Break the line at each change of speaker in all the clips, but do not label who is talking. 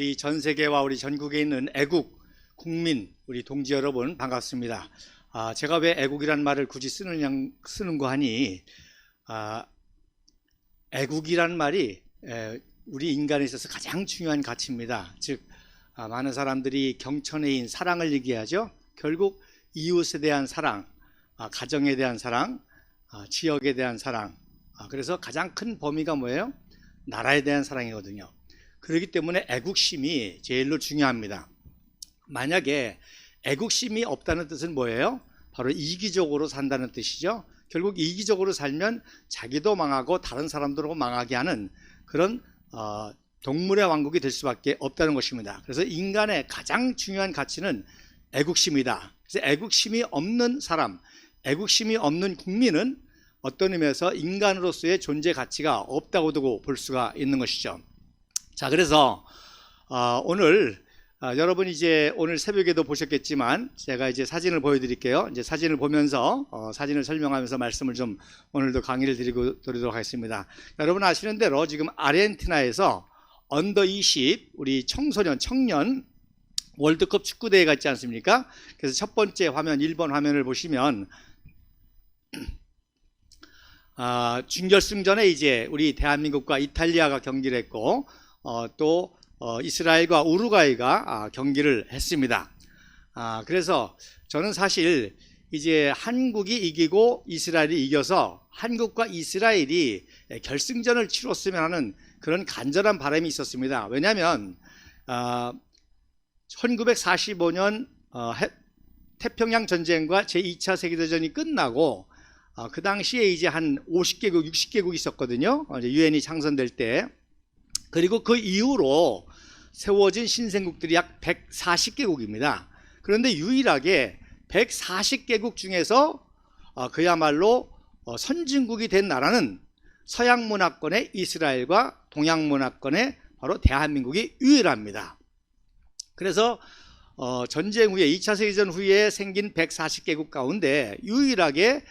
우리 전 세계와 우리 전국에 있는 애국 국민 우리 동지 여러분 반갑습니다. 제가 왜 애국이란 말을 굳이 쓰는거 하니 애국이란 말이 우리 인간에 있어서 가장 중요한 가치입니다. 즉 많은 사람들이 경천애인 사랑을 얘기하죠. 결국 이웃에 대한 사랑, 가정에 대한 사랑, 지역에 대한 사랑, 그래서 가장 큰 범위가 뭐예요? 나라에 대한 사랑이거든요. 그렇기 때문에 애국심이 제일로 중요합니다. 만약에 애국심이 없다는 뜻은 뭐예요? 바로 이기적으로 산다는 뜻이죠. 결국 이기적으로 살면 자기도 망하고 다른 사람들도 망하게 하는 그런 동물의 왕국이 될 수밖에 없다는 것입니다. 그래서 인간의 가장 중요한 가치는 애국심이다. 그래서 애국심이 없는 사람, 애국심이 없는 국민은 어떤 의미에서 인간으로서의 존재 가치가 없다고도 볼 수가 있는 것이죠. 자, 그래서 오늘 여러분 이제 오늘 새벽에도 보셨겠지만 제가 이제 사진을 보여드릴게요. 이제 사진을 보면서 사진을 설명하면서 말씀을 좀 오늘도 강의를 드리도록 하겠습니다. 여러분 아시는 대로 지금 아르헨티나에서 언더 20 우리 청년 월드컵 축구대회가 있지 않습니까? 그래서 첫 번째 화면 1번 화면을 보시면 준결승전에 이제 우리 대한민국과 이탈리아가 경기를 했고 또 이스라엘과 우루과이가 경기를 했습니다. 그래서 저는 사실 이제 한국이 이기고 이스라엘이 이겨서 한국과 이스라엘이 결승전을 치렀으면 하는 그런 간절한 바람이 있었습니다. 왜냐하면 1945년 태평양 전쟁과 제2차 세계대전이 끝나고 그 당시에 이제 한 50개국, 60개국이 있었거든요. 유엔이 창선될 때. 그리고 그 이후로 세워진 신생국들이 약 140개국입니다. 그런데 유일하게 140개국 중에서 그야말로 선진국이 된 나라는 서양 문화권의 이스라엘과 동양 문화권의 바로 대한민국이 유일합니다. 그래서 전쟁 후에 2차 세계대전 후에 생긴 140개국 가운데 유일하게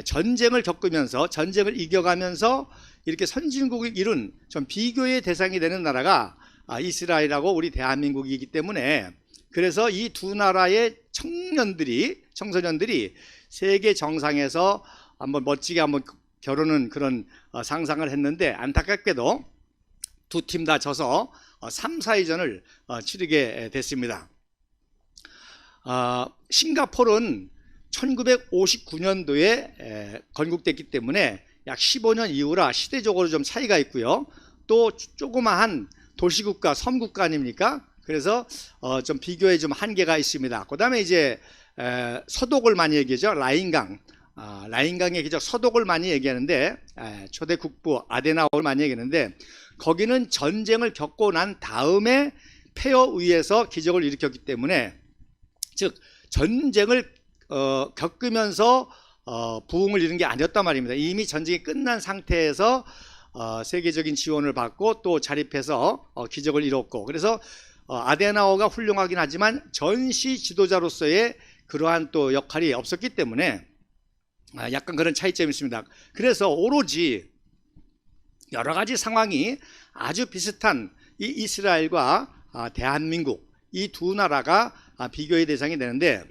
전쟁을 겪으면서 전쟁을 이겨가면서 이렇게 선진국을 이룬 좀 비교의 대상이 되는 나라가 이스라엘하고 우리 대한민국이기 때문에 그래서 이 두 나라의 청소년들이 세계 정상에서 한번 멋지게 한번 겨루는 그런 상상을 했는데 안타깝게도 두 팀 다 져서 3, 4위전을 치르게 됐습니다. 싱가포르는 1959년도에 건국됐기 때문에 약 15년 이후라 시대적으로 좀 차이가 있고요. 또 조그마한 도시국가, 섬국가 아닙니까? 그래서 좀 비교에 좀 한계가 있습니다. 그 다음에 이제 서독을 많이 얘기하죠. 라인강의 기적 서독을 많이 얘기하는데 초대 국부 아데나우를 많이 얘기하는데 거기는 전쟁을 겪고 난 다음에 폐허의해서 기적을 일으켰기 때문에 즉 전쟁을 겪으면서 부흥을 이룬 게 아니었단 말입니다. 이미 전쟁이 끝난 상태에서 세계적인 지원을 받고 또 자립해서 기적을 이뤘고 그래서 아데나워가 훌륭하긴 하지만 전시 지도자로서의 그러한 또 역할이 없었기 때문에 약간 그런 차이점이 있습니다. 그래서 오로지 여러 가지 상황이 아주 비슷한 이 이스라엘과 대한민국 이 두 나라가 비교의 대상이 되는데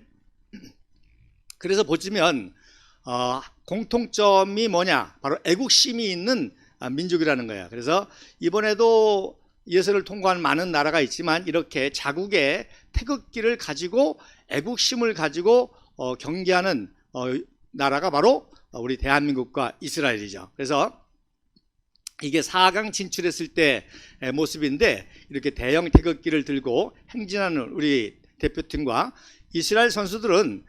그래서 보시면 공통점이 뭐냐? 바로 애국심이 있는 민족이라는 거예요. 그래서 이번에도 예선을 통과한 많은 나라가 있지만 이렇게 자국의 태극기를 가지고 애국심을 가지고 경기하는 나라가 바로 우리 대한민국과 이스라엘이죠. 그래서 이게 4강 진출했을 때 모습인데 이렇게 대형 태극기를 들고 행진하는 우리 대표팀과 이스라엘 선수들은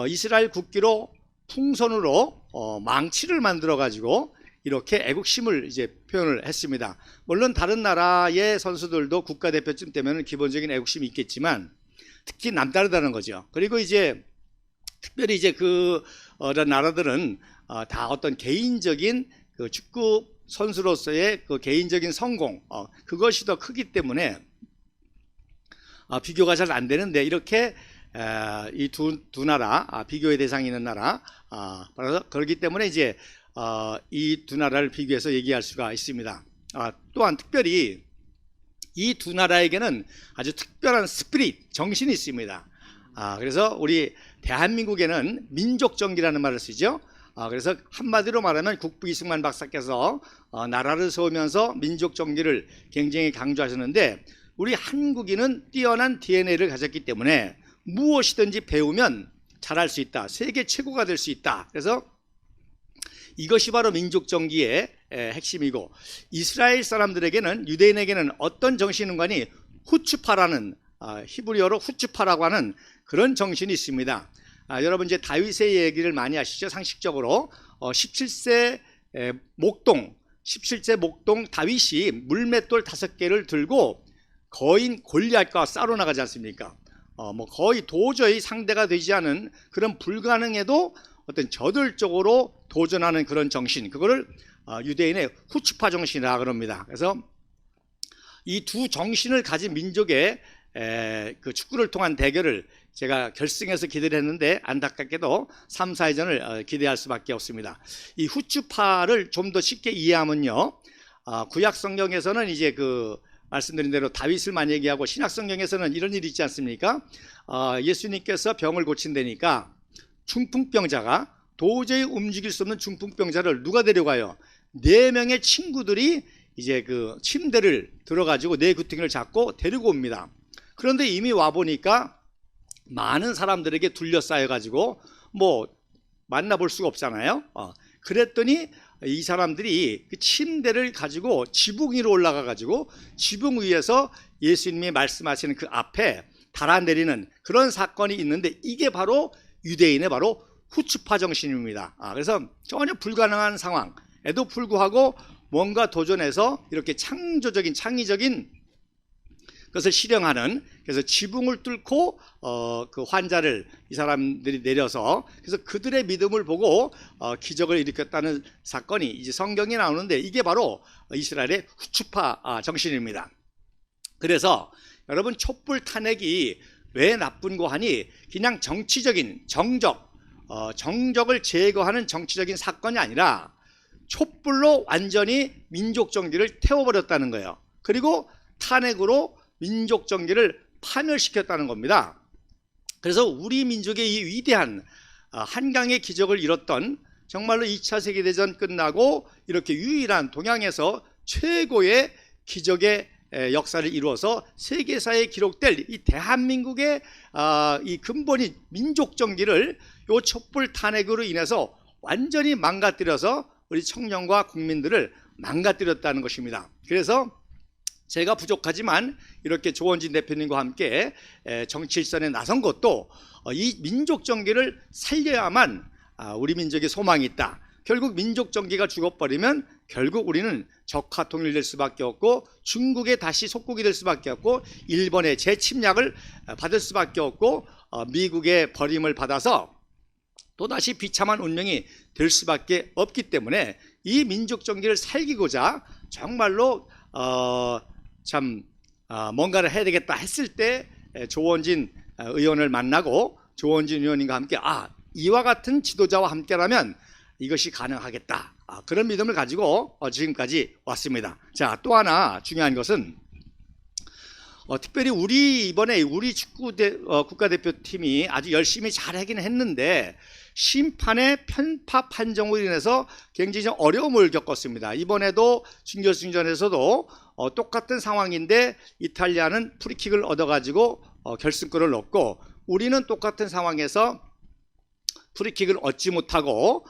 이스라엘 국기로 풍선으로 망치를 만들어 가지고 이렇게 애국심을 이제 표현을 했습니다. 물론 다른 나라의 선수들도 국가대표쯤 되면 기본적인 애국심이 있겠지만 특히 남다르다는 거죠. 그리고 이제 특별히 이제 그런 나라들은 다 어떤 개인적인 그 축구 선수로서의 그 개인적인 성공 그것이 더 크기 때문에 비교가 잘 안 되는데 이렇게 이 두 나라 비교의 대상이 있는 나라 그렇기 때문에 이제 이 두 나라를 비교해서 얘기할 수가 있습니다. 또한 특별히 이 두 나라에게는 아주 특별한 스피릿, 정신이 있습니다. 그래서 우리 대한민국에는 민족정기라는 말을 쓰죠. 그래서 한마디로 말하면 국부 이승만 박사께서 나라를 세우면서 민족정기를 굉장히 강조하셨는데, 우리 한국인은 뛰어난 DNA를 가졌기 때문에 무엇이든지 배우면 잘할 수 있다, 세계 최고가 될 수 있다. 그래서 이것이 바로 민족정기의 핵심이고, 이스라엘 사람들에게는, 유대인에게는 어떤 정신이 있는가니 후츠파라는, 히브리어로 후츠파라고 하는 그런 정신이 있습니다. 여러분 이제 다윗의 얘기를 많이 하시죠. 상식적으로 17세 목동 다윗이 물맷돌 5개를 들고 거인 골리앗과 싸러 나가지 않습니까? 거의 도저히 상대가 되지 않은, 그런 불가능해도 어떤 저돌적으로 도전하는 그런 정신, 그거를 유대인의 후츠파 정신이라 그럽니다. 그래서 이 두 정신을 가진 민족의 그 축구를 통한 대결을 제가 결승에서 기대를 했는데, 안타깝게도 3, 4회전을 기대할 수밖에 없습니다. 이 후츠파를 좀 더 쉽게 이해하면요, 구약 성경에서는 이제 그 말씀드린 대로 다윗을 많이 얘기하고, 신약 성경에서는 이런 일이 있지 않습니까? 예수님께서 병을 고친다니까 중풍병자가, 도저히 움직일 수 없는 중풍병자를 누가 데려가요? 4명의 친구들이 이제 그 침대를 들어가지고 내 구덩이를 잡고 데리고 옵니다. 그런데 이미 와 보니까 많은 사람들에게 둘러싸여 가지고 뭐 만나볼 수가 없잖아요. 그랬더니 이 사람들이 그 침대를 가지고 지붕 위로 올라가 가지고 지붕 위에서 예수님이 말씀하시는 그 앞에 달아내리는 그런 사건이 있는데, 이게 바로 유대인의 바로 후츠파 정신입니다. 그래서 전혀 불가능한 상황에도 불구하고 뭔가 도전해서 이렇게 창의적인 것을 실행하는, 그래서 지붕을 뚫고 그 환자를 이 사람들이 내려서, 그래서 그들의 믿음을 보고 기적을 일으켰다는 사건이 이제 성경에 나오는데, 이게 바로 이스라엘의 후츠파 정신입니다. 그래서 여러분, 촛불 탄핵이 왜 나쁜고 하니, 그냥 정치적인 정적을 제거하는 정치적인 사건이 아니라 촛불로 완전히 민족정기를 태워버렸다는 거예요. 그리고 탄핵으로 민족정기를 파멸시켰다는 겁니다. 그래서 우리 민족의 이 위대한 한강의 기적을 이뤘던, 정말로 2차 세계대전 끝나고 이렇게 유일한 동양에서 최고의 기적의 역사를 이루어서 세계사에 기록될 이 대한민국의 이 근본이 민족정기를 요 촛불 탄핵으로 인해서 완전히 망가뜨려서 우리 청년과 국민들을 망가뜨렸다는 것입니다. 그래서 제가 부족하지만 이렇게 조원진 대표님과 함께 정치 일선에 나선 것도 이 민족정기를 살려야만 우리 민족의 소망이 있다. 결국 민족정기가 죽어버리면 결국 우리는 적화 통일될 수밖에 없고, 중국에 다시 속국이 될 수밖에 없고, 일본의 재침략을 받을 수밖에 없고, 미국의 버림을 받아서 또다시 비참한 운명이 될 수밖에 없기 때문에, 이 민족정기를 살리고자 정말로 뭔가를 해야 되겠다 했을 때 조원진 의원을 만나고, 조원진 의원님과 함께 이와 같은 지도자와 함께라면 이것이 가능하겠다, 그런 믿음을 가지고 지금까지 왔습니다. 자, 또 하나 중요한 것은 특별히 이번에 우리 축구 국가대표팀이 아주 열심히 잘하긴 했는데, 심판의 편파 판정으로 인해서 굉장히 좀 어려움을 겪었습니다. 이번에도 준결승전에서도 똑같은 상황인데 이탈리아는 프리킥을 얻어가지고 결승골을 넣었고, 우리는 똑같은 상황에서 프리킥을 얻지 못하고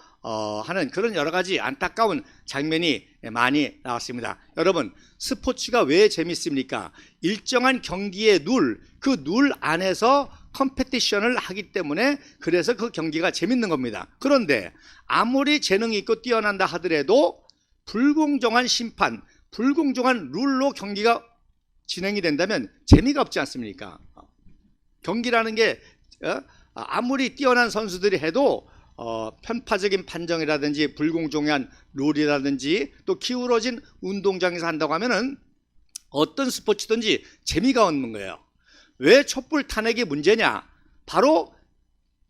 하는 그런 여러 가지 안타까운 장면이 많이 나왔습니다. 여러분, 스포츠가 왜 재밌습니까? 일정한 경기의 그 룰 안에서 컴페티션을 하기 때문에, 그래서 그 경기가 재밌는 겁니다. 그런데 아무리 재능이 있고 뛰어난다 하더라도 불공정한 심판, 불공정한 룰로 경기가 진행이 된다면 재미가 없지 않습니까? 경기라는 게 아무리 뛰어난 선수들이 해도 편파적인 판정이라든지 불공정한 룰이라든지 또 기울어진 운동장에서 한다고 하면은 어떤 스포츠든지 재미가 없는 거예요. 왜 촛불 탄핵이 문제냐? 바로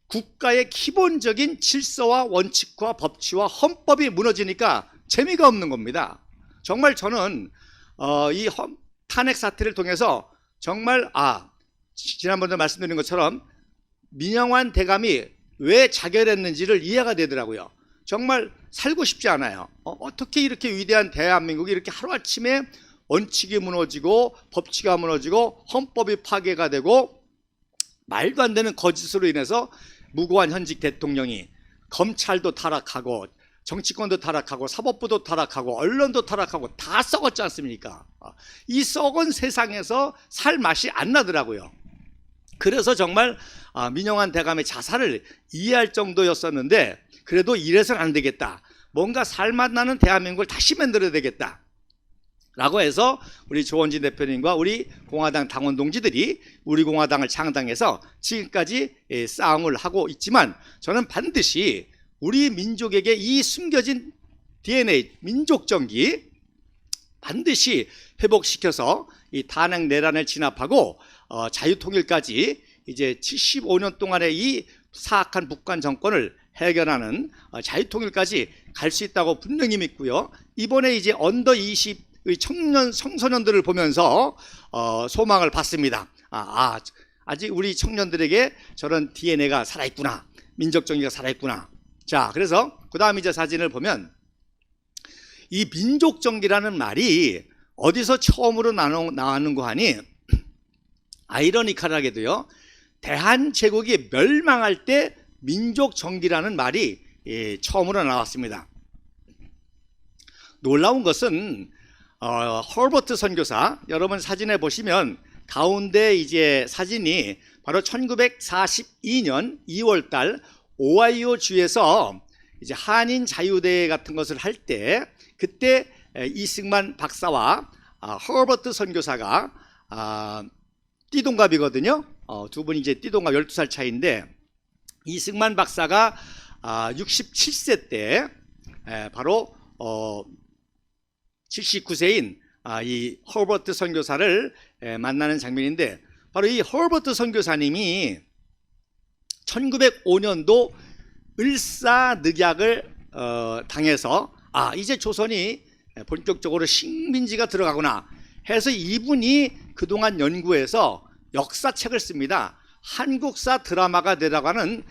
국가의 기본적인 질서와 원칙과 법치와 헌법이 무너지니까 재미가 없는 겁니다. 정말 저는 이 탄핵 사태를 통해서 정말 지난번에 말씀드린 것처럼 민영환 대감이 왜 자결했는지를 이해가 되더라고요. 정말 살고 싶지 않아요. 어떻게 이렇게 위대한 대한민국이 이렇게 하루아침에 원칙이 무너지고 법치가 무너지고 헌법이 파괴가 되고 말도 안 되는 거짓으로 인해서 무고한 현직 대통령이 검찰도 타락하고 정치권도 타락하고 사법부도 타락하고 언론도 타락하고 다 썩었지 않습니까? 이 썩은 세상에서 살 맛이 안 나더라고요. 그래서 정말 민영환 대감의 자살을 이해할 정도였었는데 그래도 이래서는 안 되겠다. 뭔가 살맛 나는 대한민국을 다시 만들어야 되겠다. 라고 해서 우리 조원진 대표님과 우리 공화당 당원 동지들이 우리 공화당을 창당해서 지금까지 싸움을 하고 있지만 저는 반드시 우리 민족에게 이 숨겨진 DNA, 민족정기 반드시 회복시켜서 이 탄핵 내란을 진압하고 자유통일까지 이제 75년 동안의 이 사악한 북한 정권을 해결하는 자유통일까지 갈 수 있다고 분명히 믿고요. 이번에 이제 언더 20 청소년들을 보면서 소망을 받습니다. 아직 우리 청년들에게 저런 DNA가 살아있구나. 민족정의가 살아있구나. 자, 그래서 그 다음 이제 사진을 보면 이 민족정기라는 말이 어디서 처음으로 나왔는고 하니 아이러니컬하게도요. 대한제국이 멸망할 때 민족정기라는 말이 처음으로 나왔습니다. 놀라운 것은 허버트 선교사, 여러분 사진에 보시면 가운데 이제 사진이 바로 1942년 2월 달 오하이오 주에서 이제 한인 자유대회 같은 것을 할 때 그때 이승만 박사와 허버트 선교사가 띠동갑이거든요. 두 분이 이제 띠동갑 12살 차이인데 이승만 박사가 67세 때 바로 79세인 이 허버트 선교사를 만나는 장면인데 바로 이 허버트 선교사님이 1905년도 을사늑약을 당해서 이제 조선이 본격적으로 식민지가 들어가구나 해서 이분이 그동안 연구해서 역사책을 씁니다. 한국사 드라마가 되라고 하는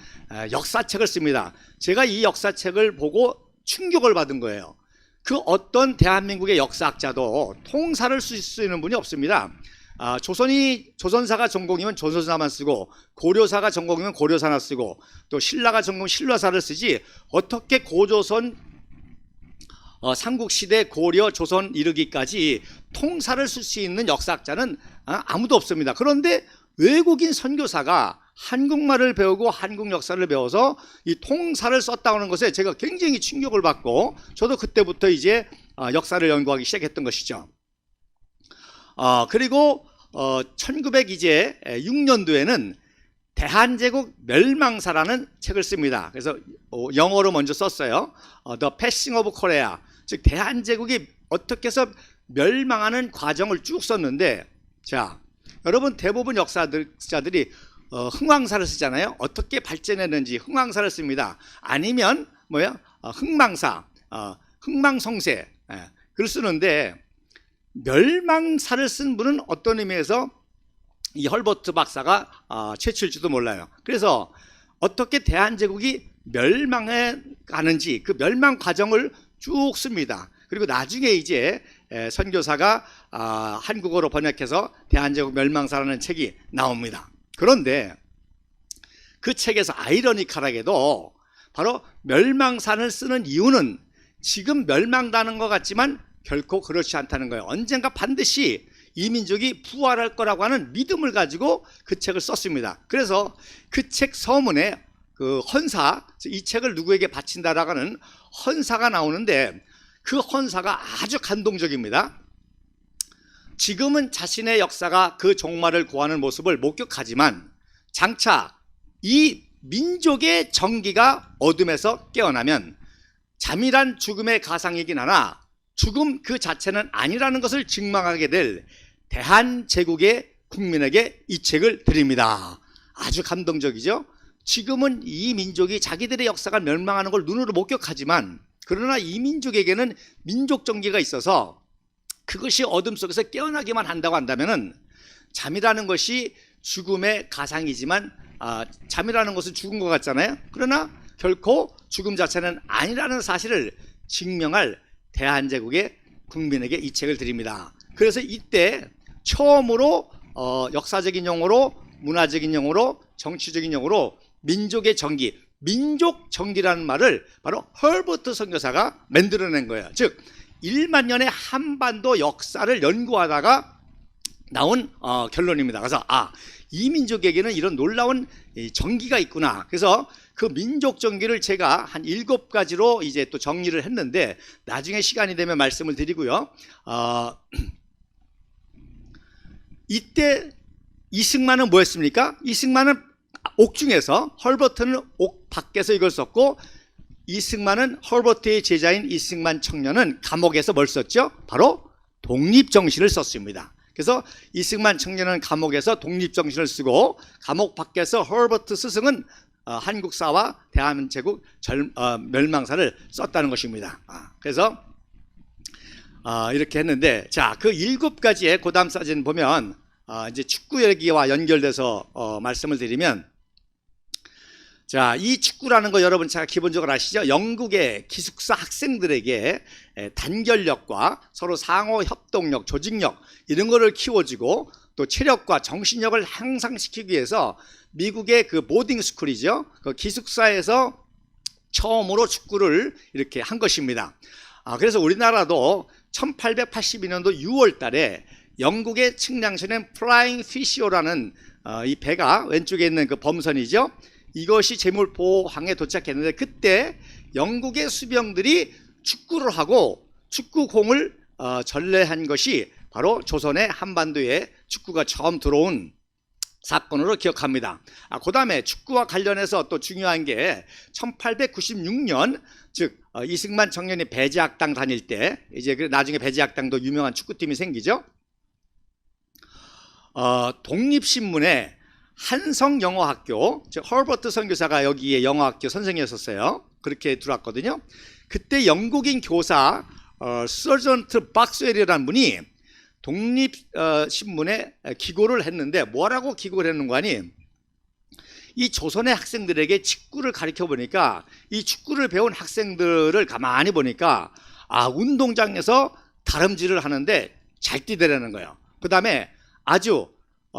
역사책을 씁니다. 제가 이 역사책을 보고 충격을 받은 거예요. 그 어떤 대한민국의 역사학자도 통사를 쓸 수 있는 분이 없습니다. 조선사가 전공이면 조선사만 쓰고 고려사가 전공이면 고려사나 쓰고 또 신라가 전공이면 신라사를 쓰지 어떻게 고조선 삼국시대 고려 조선 이르기까지 통사를 쓸 수 있는 역사학자는 아무도 없습니다. 그런데 외국인 선교사가 한국말을 배우고 한국 역사를 배워서 이 통사를 썼다고 하는 것에 제가 굉장히 충격을 받고 저도 그때부터 이제 역사를 연구하기 시작했던 것이죠. 그리고 1906년도에는 대한제국 멸망사라는 책을 씁니다. 그래서 영어로 먼저 썼어요. The Passing of Korea, 즉 대한제국이 어떻게 해서 멸망하는 과정을 쭉 썼는데, 자, 여러분 대부분 역사자들이 흥왕사를 쓰잖아요. 어떻게 발전했는지 흥왕사를 씁니다. 아니면 흥망사, 흥망성쇠, 그걸 쓰는데 멸망사를 쓴 분은 어떤 의미에서 이 헐버트 박사가 최초일지도 몰라요. 그래서 어떻게 대한제국이 멸망해 가는지 그 멸망 과정을 쭉 씁니다. 그리고 나중에 이제 선교사가 한국어로 번역해서 대한제국 멸망사라는 책이 나옵니다. 그런데 그 책에서 아이러니컬하게도 바로 멸망사를 쓰는 이유는 지금 멸망당하는 것 같지만 결코 그렇지 않다는 거예요. 언젠가 반드시 이 민족이 부활할 거라고 하는 믿음을 가지고 그 책을 썼습니다. 그래서 그 책 서문에 그 헌사, 이 책을 누구에게 바친다라고 하는 헌사가 나오는데 그 헌사가 아주 감동적입니다. 지금은 자신의 역사가 그 종말을 고하는 모습을 목격하지만 장차 이 민족의 정기가 어둠에서 깨어나면 잠이란 죽음의 가상이긴 하나 죽음 그 자체는 아니라는 것을 증명하게 될 대한제국의 국민에게 이 책을 드립니다. 아주 감동적이죠. 지금은 이 민족이 자기들의 역사가 멸망하는 걸 눈으로 목격하지만 그러나 이 민족에게는 민족정기가 있어서 그것이 어둠 속에서 깨어나기만 한다고 한다면은 잠이라는 것이 죽음의 가상이지만 잠이라는 것은 죽은 것 같잖아요. 그러나 결코 죽음 자체는 아니라는 사실을 증명할 대한제국의 국민에게 이 책을 드립니다. 그래서 이때 처음으로 역사적인 용어로, 문화적인 용어로, 정치적인 용어로 민족의 정기, 민족 정기라는 말을 바로 헐버트 선교사가 만들어낸 거예요. 즉 1만 년의 한반도 역사를 연구하다가 나온 결론입니다. 그래서 이 민족에게는 이런 놀라운 정기가 있구나. 그래서 그 민족 정기를 제가 한 7가지로 이제 또 정리를 했는데 나중에 시간이 되면 말씀을 드리고요. 이때 이승만은 뭐였습니까? 이승만은 옥중에서, 헐버트는 옥 밖에서 이걸 썼고, 이승만은 헐버트의 제자인 이승만 청년은 감옥에서 뭘 썼죠? 바로 독립정신을 썼습니다. 그래서 이승만 청년은 감옥에서 독립정신을 쓰고, 감옥 밖에서 헐버트 스승은 한국사와 대한민국 멸망사를 썼다는 것입니다. 그래서 이렇게 했는데, 자, 그 7가지의 그 다음 사진 보면 이제 축구 얘기와 연결돼서 말씀을 드리면, 자, 이 축구라는 거 여러분 잘 기본적으로 아시죠? 영국의 기숙사 학생들에게 단결력과 서로 상호 협동력, 조직력 이런 거를 키워주고 또 체력과 정신력을 향상시키기 위해서 미국의 그 보딩 스쿨이죠. 그 기숙사에서 처음으로 축구를 이렇게 한 것입니다. 그래서 우리나라도 1882년도 6월 달에 영국의 측량선인 플라잉 피시오라는 이 배가 왼쪽에 있는 그 범선이죠. 이것이 제물포항에 도착했는데 그때 영국의 수병들이 축구를 하고 축구공을 전래한 것이 바로 조선의 한반도에 축구가 처음 들어온 사건으로 기억합니다. 그 다음에 축구와 관련해서 또 중요한 게 1896년 즉 이승만 청년이 배제학당 다닐 때 이제 나중에 배제학당도 유명한 축구팀이 생기죠. 독립신문에 한성영어학교, 즉 헐버트 선교사가 여기에 영어학교 선생이었었어요. 그렇게 들어왔거든요. 그때 영국인 교사 서전트 박스웰이라는 분이 독립신문에 기고를 했는데 뭐라고 기고를 했는가 하니 이 조선의 학생들에게 축구를 가르쳐 보니까 이 축구를 배운 학생들을 가만히 보니까 운동장에서 다름질을 하는데 잘 뛰더라는 거예요. 그 다음에 아주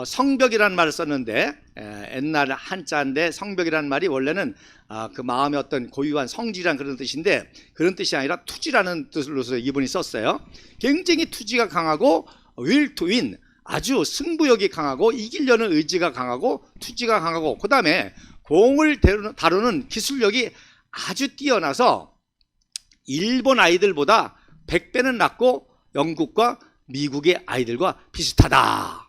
성벽이라는 말을 썼는데 옛날 한자인데 성벽이라는 말이 원래는 그 마음의 어떤 고유한 성질이란 그런 뜻인데 그런 뜻이 아니라 투지라는 뜻으로서 이분이 썼어요. 굉장히 투지가 강하고 will to win, 아주 승부욕이 강하고 이기려는 의지가 강하고 투지가 강하고 그 다음에 공을 다루는 기술력이 아주 뛰어나서 일본 아이들보다 100배는 낫고 영국과 미국의 아이들과 비슷하다.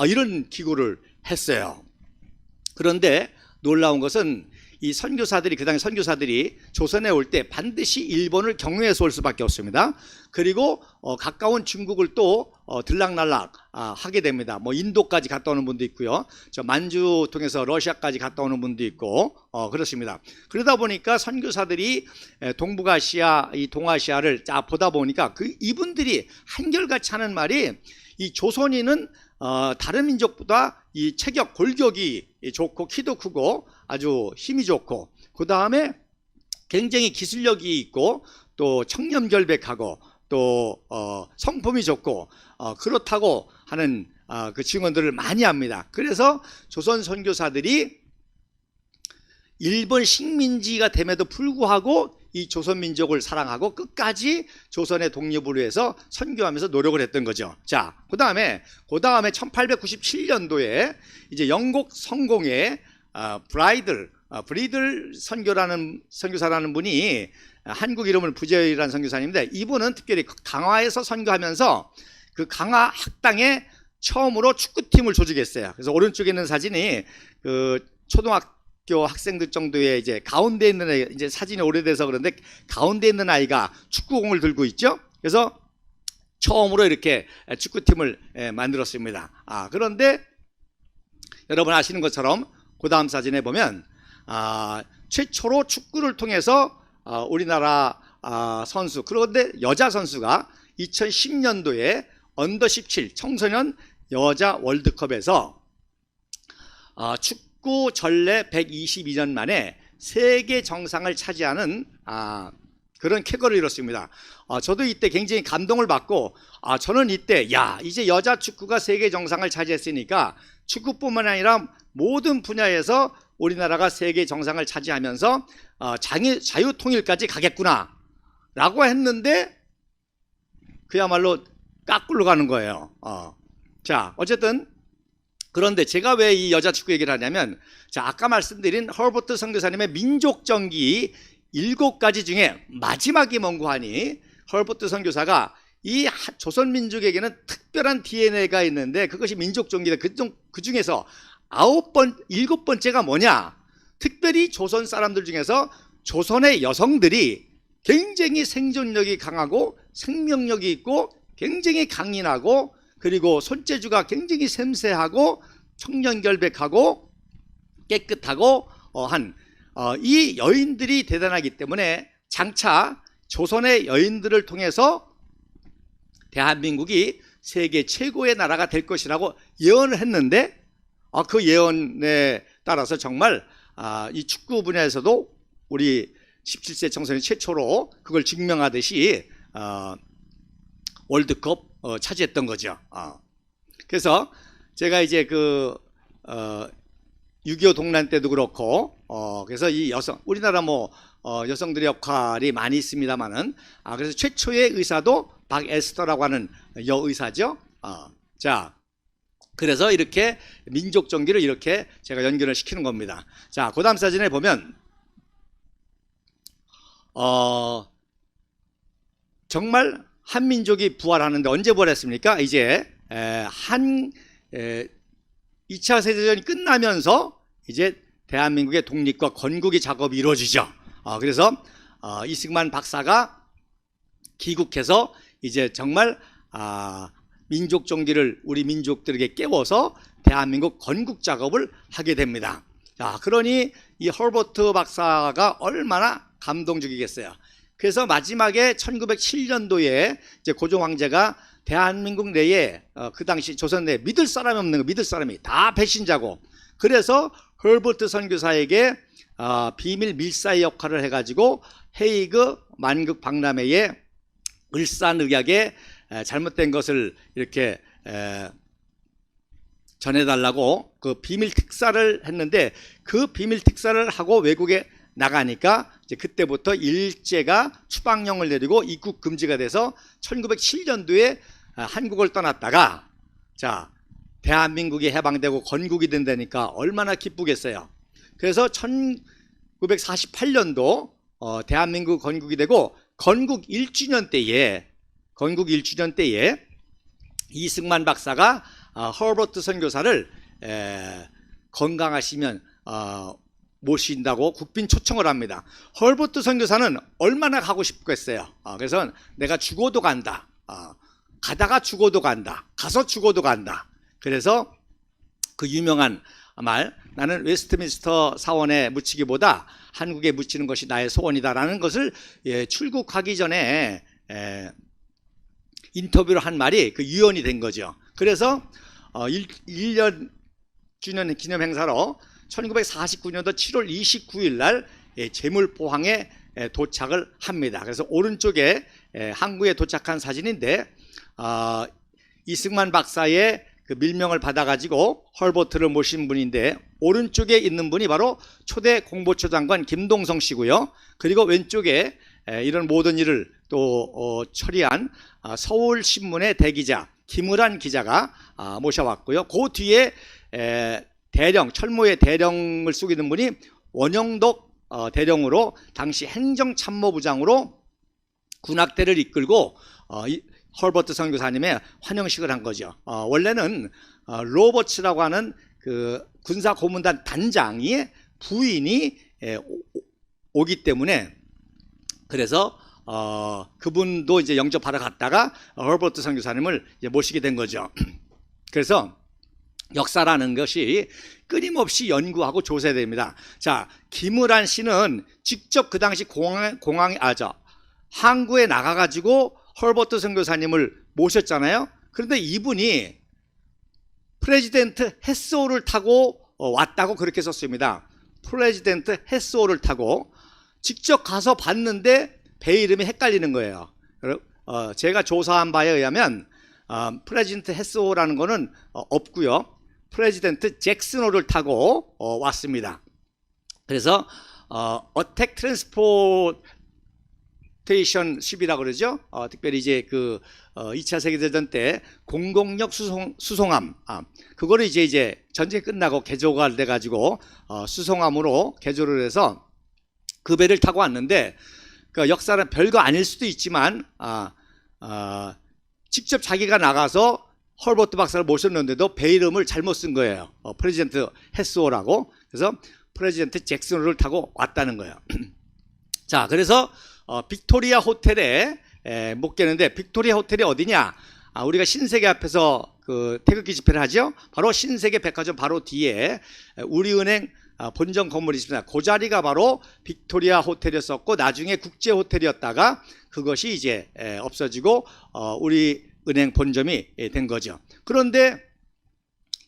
이런 기고를 했어요. 그런데 놀라운 것은 이 선교사들이 그 당시 선교사들이 조선에 올 때 반드시 일본을 경유해서 올 수밖에 없습니다. 그리고 가까운 중국을 또 들락날락 하게 됩니다. 뭐 인도까지 갔다 오는 분도 있고요. 저 만주 통해서 러시아까지 갔다 오는 분도 있고 그렇습니다. 그러다 보니까 선교사들이 동북아시아, 이 동아시아를 보다 보니까 이분들이 한결같이 하는 말이 이 조선인은 다른 민족보다 이 체격, 골격이 좋고 키도 크고 아주 힘이 좋고 그 다음에 굉장히 기술력이 있고 또 청렴결백하고 또 성품이 좋고 그렇다고 하는 그 증언들을 많이 합니다. 그래서 조선 선교사들이 일본 식민지가 됨에도 불구하고 이 조선 민족을 사랑하고 끝까지 조선의 독립을 위해서 선교하면서 노력을 했던 거죠. 자, 그 다음에 1897년도에 이제 영국 성공의 브리들 선교사라는 분이 한국 이름은 부재일이라는 선교사님인데 이분은 특별히 강화에서 선교하면서 그 강화 학당에 처음으로 축구팀을 조직했어요. 그래서 오른쪽에 있는 사진이 그 초등학교 학생들 정도의 이제 가운데 있는 아이, 이제 사진이 오래돼서 그런데 가운데 있는 아이가 축구공을 들고 있죠. 그래서 처음으로 이렇게 축구팀을 만들었습니다. 그런데 여러분 아시는 것처럼 그 다음 사진에 보면 최초로 축구를 통해서 우리나라 선수, 그런데 여자 선수가 2010년도에 언더 17 청소년 여자 월드컵에서 축구 전래 122년 만에 세계 정상을 차지하는 그런 쾌거를 이뤘습니다. 저도 이때 굉장히 감동을 받고 저는 이때 이제 여자 축구가 세계 정상을 차지했으니까 축구뿐만 아니라 모든 분야에서 우리나라가 세계 정상을 차지하면서 자유통일까지 가겠구나 라고 했는데 그야말로 까꿀로 가는 거예요. 자, 어쨌든 그런데 제가 왜 이 여자 축구 얘기를 하냐면, 자, 아까 말씀드린 허버트 선교사님의 민족정기 7가지 중에 마지막이 뭔고 하니, 허버트 선교사가 이 조선민족에게는 특별한 DNA가 있는데 그것이 민족정기다. 그 중에서 7번째가 뭐냐? 특별히 조선 사람들 중에서 조선의 여성들이 굉장히 생존력이 강하고 생명력이 있고 굉장히 강인하고 그리고 손재주가 굉장히 샘세하고 청렴결백하고 깨끗하고 이 여인들이 대단하기 때문에 장차 조선의 여인들을 통해서 대한민국이 세계 최고의 나라가 될 것이라고 예언을 했는데 그 예언에 따라서 정말 이 축구 분야에서도 우리 17세 청소년 최초로 그걸 증명하듯이 월드컵 차지했던 거죠. 그래서 제가 이제 6.25 동란 때도 그렇고 그래서 이 우리나라 여성들의 역할이 많이 있습니다만은 그래서 최초의 의사도 박에스터라고 하는 여의사죠. 자, 그래서 이렇게 민족 정기를 이렇게 제가 연결을 시키는 겁니다. 자, 그다음 사진에 보면 정말 한민족이 부활하는데 언제 부활했습니까? 이제 2차 세계대전이 끝나면서 이제 대한민국의 독립과 건국의 작업이 이루어지죠. 그래서 이승만 박사가 귀국해서 이제 정말 민족 정기를 우리 민족들에게 깨워서 대한민국 건국 작업을 하게 됩니다. 자, 그러니 이 허버트 박사가 얼마나 감동적이겠어요. 그래서 마지막에 1907년도에 이제 고종 황제가 대한민국 내에 그 당시 조선 내에 믿을 사람이 없는 거, 믿을 사람이 다 배신자고, 그래서 허버트 선교사에게 비밀 밀사의 역할을 해가지고 헤이그 만국 박람회에 을사늑약에 잘못된 것을 이렇게 전해달라고 그 비밀 특사를 했는데, 그 비밀 특사를 하고 외국에 나가니까 이제 그때부터 일제가 추방령을 내리고 입국 금지가 돼서 1907년도에 한국을 떠났다가 자, 대한민국이 해방되고 건국이 된다니까 얼마나 기쁘겠어요. 그래서 1948년도 대한민국 건국이 되고 건국 1주년 때에 이승만 박사가 허버트 선교사를 건강하시면 모신다고 국빈 초청을 합니다. 허버트 선교사는 얼마나 가고 싶겠어요. 그래서 내가 죽어도 간다. 가다가 죽어도 간다. 가서 죽어도 간다. 그래서 그 유명한 말, 나는 웨스트민스터 사원에 묻히기보다 한국에 묻히는 것이 나의 소원이다라는 것을 출국하기 전에 인터뷰를 한 말이 그 유언이 된 거죠. 그래서 1년 주년 기념 행사로 1949년도 7월 29일 날 제물포항에 도착을 합니다. 그래서 오른쪽에 항구에 도착한 사진인데 이승만 박사의 그 밀명을 받아가지고 헐버트를 모신 분인데, 오른쪽에 있는 분이 바로 초대 공보처 장관 김동성 씨고요. 그리고 왼쪽에 이런 모든 일을 또 처리한 서울신문의 대기자 김을한 기자가 모셔왔고요. 그 뒤에 대령, 철모의 대령을 쓰고 있는 분이 원영덕 대령으로 당시 행정참모부장으로 군악대를 이끌고 허버트 선교사님의 환영식을 한 거죠. 원래는 로버츠라고 하는 그 군사 고문단 단장이 부인이 오기 때문에, 그래서 그분도 이제 영접하러 갔다가 허버트 선교사님을 이제 모시게 된 거죠. 그래서 역사라는 것이 끊임없이 연구하고 조사됩니다. 자, 김을한 씨는 직접 그 당시 항구에 나가가지고 헐버트 선교사님을 모셨잖아요. 그런데 이분이 프레지던트 헤스호를 타고 왔다고 그렇게 썼습니다. 프레지던트 헤스호를 타고 직접 가서 봤는데 배 이름이 헷갈리는 거예요. 제가 조사한 바에 의하면 프레지던트 헤스호라는 거는 없고요. 프레지던트 잭슨호를 타고 왔습니다. 그래서 어택 트랜스포테이션 쉽이라고 그러죠. 특별히 이제 그 2차 세계대전 때 공공력 수송함, 그거를 이제 전쟁이 끝나고 개조가 돼 가지고 수송함으로 개조를 해서 그 배를 타고 왔는데, 그 역사는 별거 아닐 수도 있지만 직접 자기가 나가서 헐버트 박사를 모셨는데도 배 이름을 잘못 쓴 거예요. 프레지던트 헤스호라고. 그래서 프레지던트 잭슨호를 타고 왔다는 거예요. 자, 그래서 빅토리아 호텔에 묵겠는데, 빅토리아 호텔이 어디냐? 우리가 신세계 앞에서 그 태극기 집회를 하죠. 바로 신세계 백화점 바로 뒤에 우리은행 본점 건물이 있습니다. 그 자리가 바로 빅토리아 호텔이었었고, 나중에 국제 호텔이었다가 그것이 이제 없어지고 우리은행 본점이 된 거죠. 그런데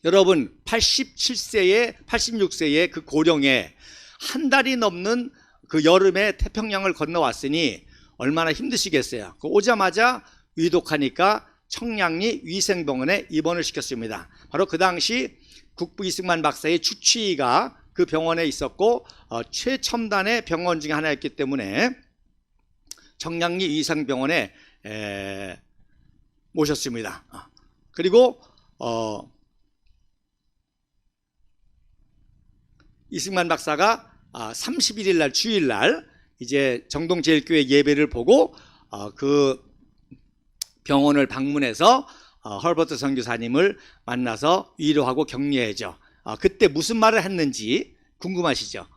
여러분, 86세의 그 고령에 한 달이 넘는 그 여름에 태평양을 건너왔으니 얼마나 힘드시겠어요. 오자마자 위독하니까 청량리 위생병원에 입원을 시켰습니다. 바로 그 당시 국부 이승만 박사의 주치의가 그 병원에 있었고 최첨단의 병원 중에 하나였기 때문에 청량리 위생병원에 모셨습니다. 그리고 이승만 박사가 31일 날 주일날 이제 정동제일교회 예배를 보고 그 병원을 방문해서 헐버트 선교사님을 만나서 위로하고 격려해죠. 그때 무슨 말을 했는지 궁금하시죠?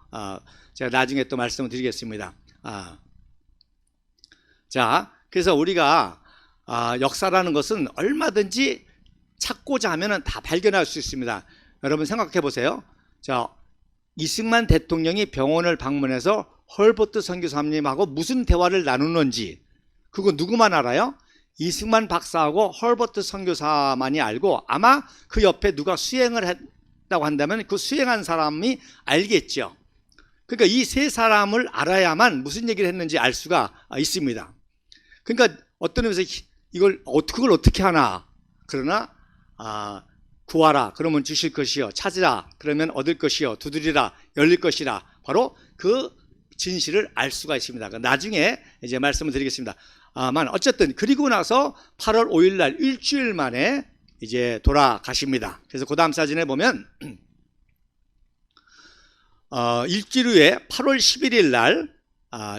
제가 나중에 또 말씀을 드리겠습니다. 자, 그래서 우리가 역사라는 것은 얼마든지 찾고자 하면 다 발견할 수 있습니다. 여러분 생각해 보세요. 자, 이승만 대통령이 병원을 방문해서 헐버트 선교사님하고 무슨 대화를 나누는지 그거 누구만 알아요? 이승만 박사하고 헐버트 선교사만이 알고, 아마 그 옆에 누가 수행을 했다고 한다면 그 수행한 사람이 알겠죠. 그러니까 이 세 사람을 알아야만 무슨 얘기를 했는지 알 수가 있습니다. 그러니까 어떤 의미에서 그걸 어떻게 하나? 그러나 구하라 그러면 주실 것이요, 찾으라 그러면 얻을 것이요, 두드리라 열릴 것이라, 바로 그 진실을 알 수가 있습니다. 나중에 이제 말씀을 드리겠습니다. 어쨌든 그리고 나서 8월 5일 날 일주일 만에 이제 돌아가십니다. 그래서 그 다음 사진에 보면 일주일 후에 8월 11일 날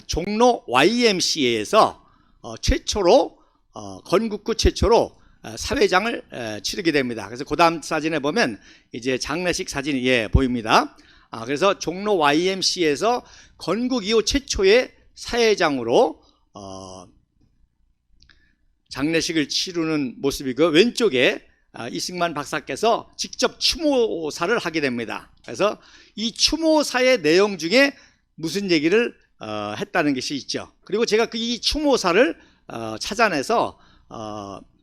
종로 YMCA에서 최초로 건국후 최초로 사회장을 치르게 됩니다. 그래서 그 다음 사진에 보면 이제 장례식 사진이 보입니다. 그래서 종로 YMCA에서 건국 이후 최초의 사회장으로 장례식을 치르는 모습이고, 왼쪽에 이승만 박사께서 직접 추모사를 하게 됩니다. 그래서 이 추모사의 내용 중에 무슨 얘기를 했다는 것이 있죠. 그리고 제가 이 추모사를 찾아내서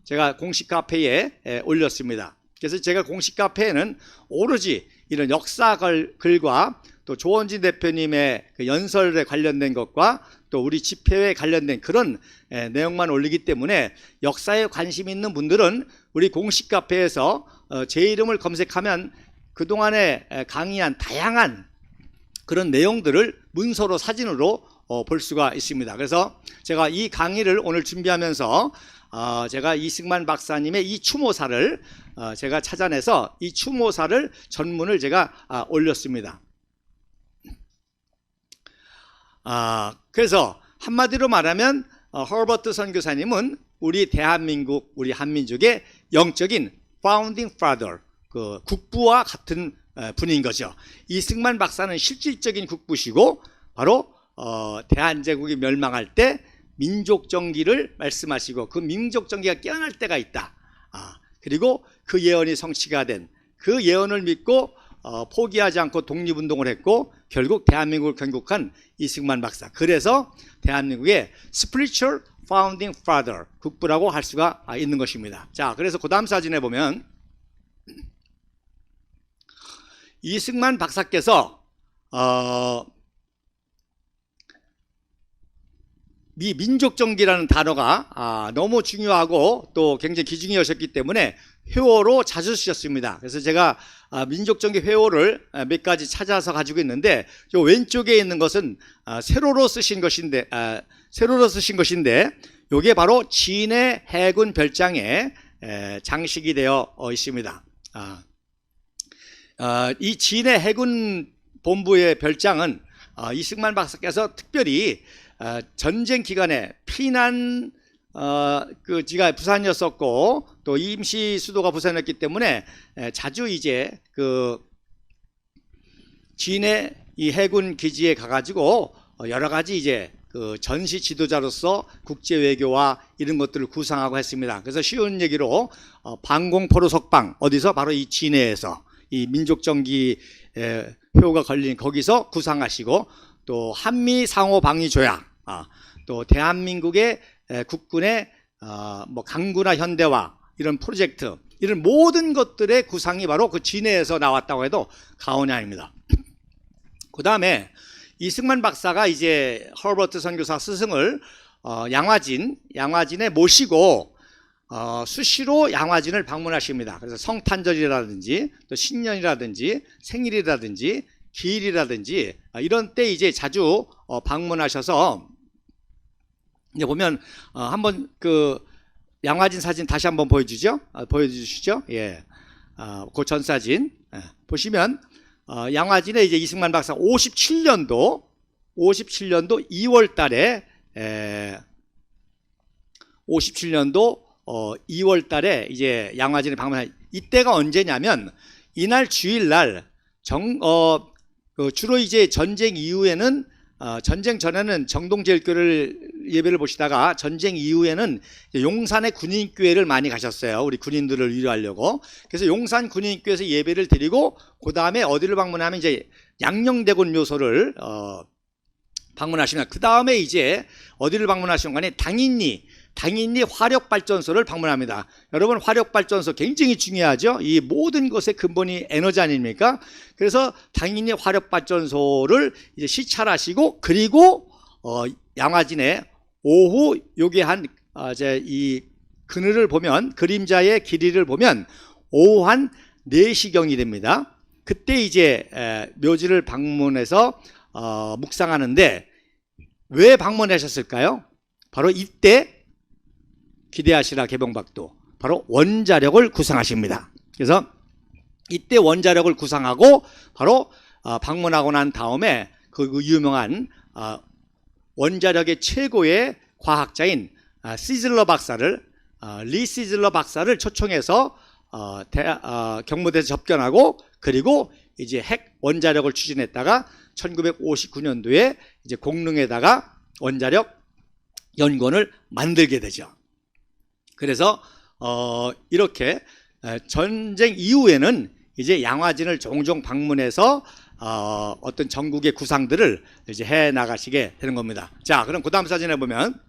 제가 공식 카페에 올렸습니다. 그래서 제가 공식 카페에는 오로지 이런 역사 글과 또 조원진 대표님의 그 연설에 관련된 것과 또 우리 집회에 관련된 그런 내용만 올리기 때문에 역사에 관심 있는 분들은 우리 공식 카페에서 제 이름을 검색하면 그동안에 강의한 다양한 그런 내용들을 문서로 사진으로 볼 수가 있습니다. 그래서 제가 이 강의를 오늘 준비하면서 제가 이승만 박사님의 이 추모사를 제가 찾아내서 이 추모사를 전문을 제가 올렸습니다. 그래서 한마디로 말하면 헐버트 선교사님은 우리 대한민국, 우리 한민족의 영적인 founding father, 그 국부와 같은 분인 거죠. 이승만 박사는 실질적인 국부시고, 바로 대한제국이 멸망할 때 민족정기를 말씀하시고, 그 민족정기가 깨어날 때가 있다. 그리고 그 예언이 성취가 된 그 예언을 믿고 포기하지 않고 독립운동을 했고, 결국 대한민국을 건국한 이승만 박사. 그래서 대한민국의 spiritual founding father, 국부라고 할 수가 있는 것입니다. 자, 그래서 그 다음 사진에 보면 이승만 박사께서 이 민족정기라는 단어가 너무 중요하고 또 굉장히 기중이셨기 때문에 회호로 자주 쓰셨습니다. 그래서 제가 민족정기 회호를 몇 가지 찾아서 가지고 있는데, 요 왼쪽에 있는 것은 세로로 쓰신 것인데, 요게 바로 진해 해군 별장에 장식이 되어 있습니다. 이 진해 해군 본부의 별장은 이승만 박사께서 특별히 전쟁 기간에 피난 지가 부산이었었고 또 임시 수도가 부산이었기 때문에 자주 이제 그 진해 이 해군 기지에 가가지고 여러 가지 이제 그 전시 지도자로서 국제 외교와 이런 것들을 구상하고 했습니다. 그래서 쉬운 얘기로 방공포로 석방, 어디서? 바로 이 진해에서 이 민족정기 표가 걸린 거기서 구상하시고, 또 한미 상호 방위 조약, 또 대한민국의 국군의 뭐 강구나 현대화 이런 프로젝트, 이런 모든 것들의 구상이 바로 그 진해에서 나왔다고 해도 과언이 아닙니다. 그 다음에 이승만 박사가 이제 허버트 선교사 스승을 양화진에 모시고 수시로 양화진을 방문하십니다. 그래서 성탄절이라든지 또 신년이라든지 생일이라든지 기일이라든지 이런 때 이제 자주 방문하셔서, 이제 보면 한번 그 양화진 사진 다시 한번 보여주시죠. 예, 그 전 사진 보시면 양화진에 이제 이승만 박사 57년도 2월 달에 2월 달에 이제 양화진에 방문한, 이때가 언제냐면 이날 주일날 주로 이제 전쟁 이후에는 전쟁 전에는 정동제일교를 예배를 보시다가 전쟁 이후에는 용산의 군인교회를 많이 가셨어요. 우리 군인들을 위로하려고. 그래서 용산 군인교회에서 예배를 드리고 그 다음에 어디를 방문하면 이제 양녕대군 묘소를 방문하시면, 그 다음에 이제 어디를 방문하시는 거니? 당인리 화력발전소를 방문합니다. 여러분, 화력발전소 굉장히 중요하죠. 이 모든 것의 근본이 에너지 아닙니까? 그래서 당인리 화력발전소를 이제 시찰하시고, 그리고 양화진에 오후 요게 한 이 그늘을 보면, 그림자의 길이를 보면 오후 한 4시경이 됩니다. 그때 이제 묘지를 방문해서 묵상하는데, 왜 방문하셨을까요? 바로 이때 기대하시라 개봉박도, 바로 원자력을 구상하십니다. 그래서 이때 원자력을 구상하고 바로 방문하고 난 다음에 그 유명한 원자력의 최고의 과학자인 시즐러 박사를, 리 시즐러 박사를 초청해서 경무대에서 접견하고, 그리고 이제 핵 원자력을 추진했다가 1959년도에 이제 공릉에다가 원자력 연구원을 만들게 되죠. 그래서 이렇게 전쟁 이후에는 이제 양화진을 종종 방문해서 어떤 전국의 구상들을 이제 해 나가시게 되는 겁니다. 자, 그럼 그 다음 사진에 보면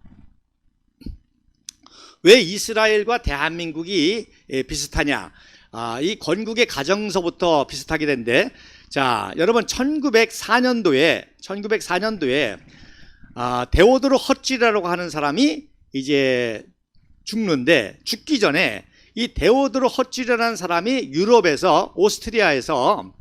왜 이스라엘과 대한민국이 비슷하냐? 이 건국의 가정서부터 비슷하게 된데, 자, 여러분 1904년도에 데오도르 허찌라고 하는 사람이 이제 죽는데, 죽기 전에 이 데오도르 허찌라는 사람이 유럽에서, 오스트리아에서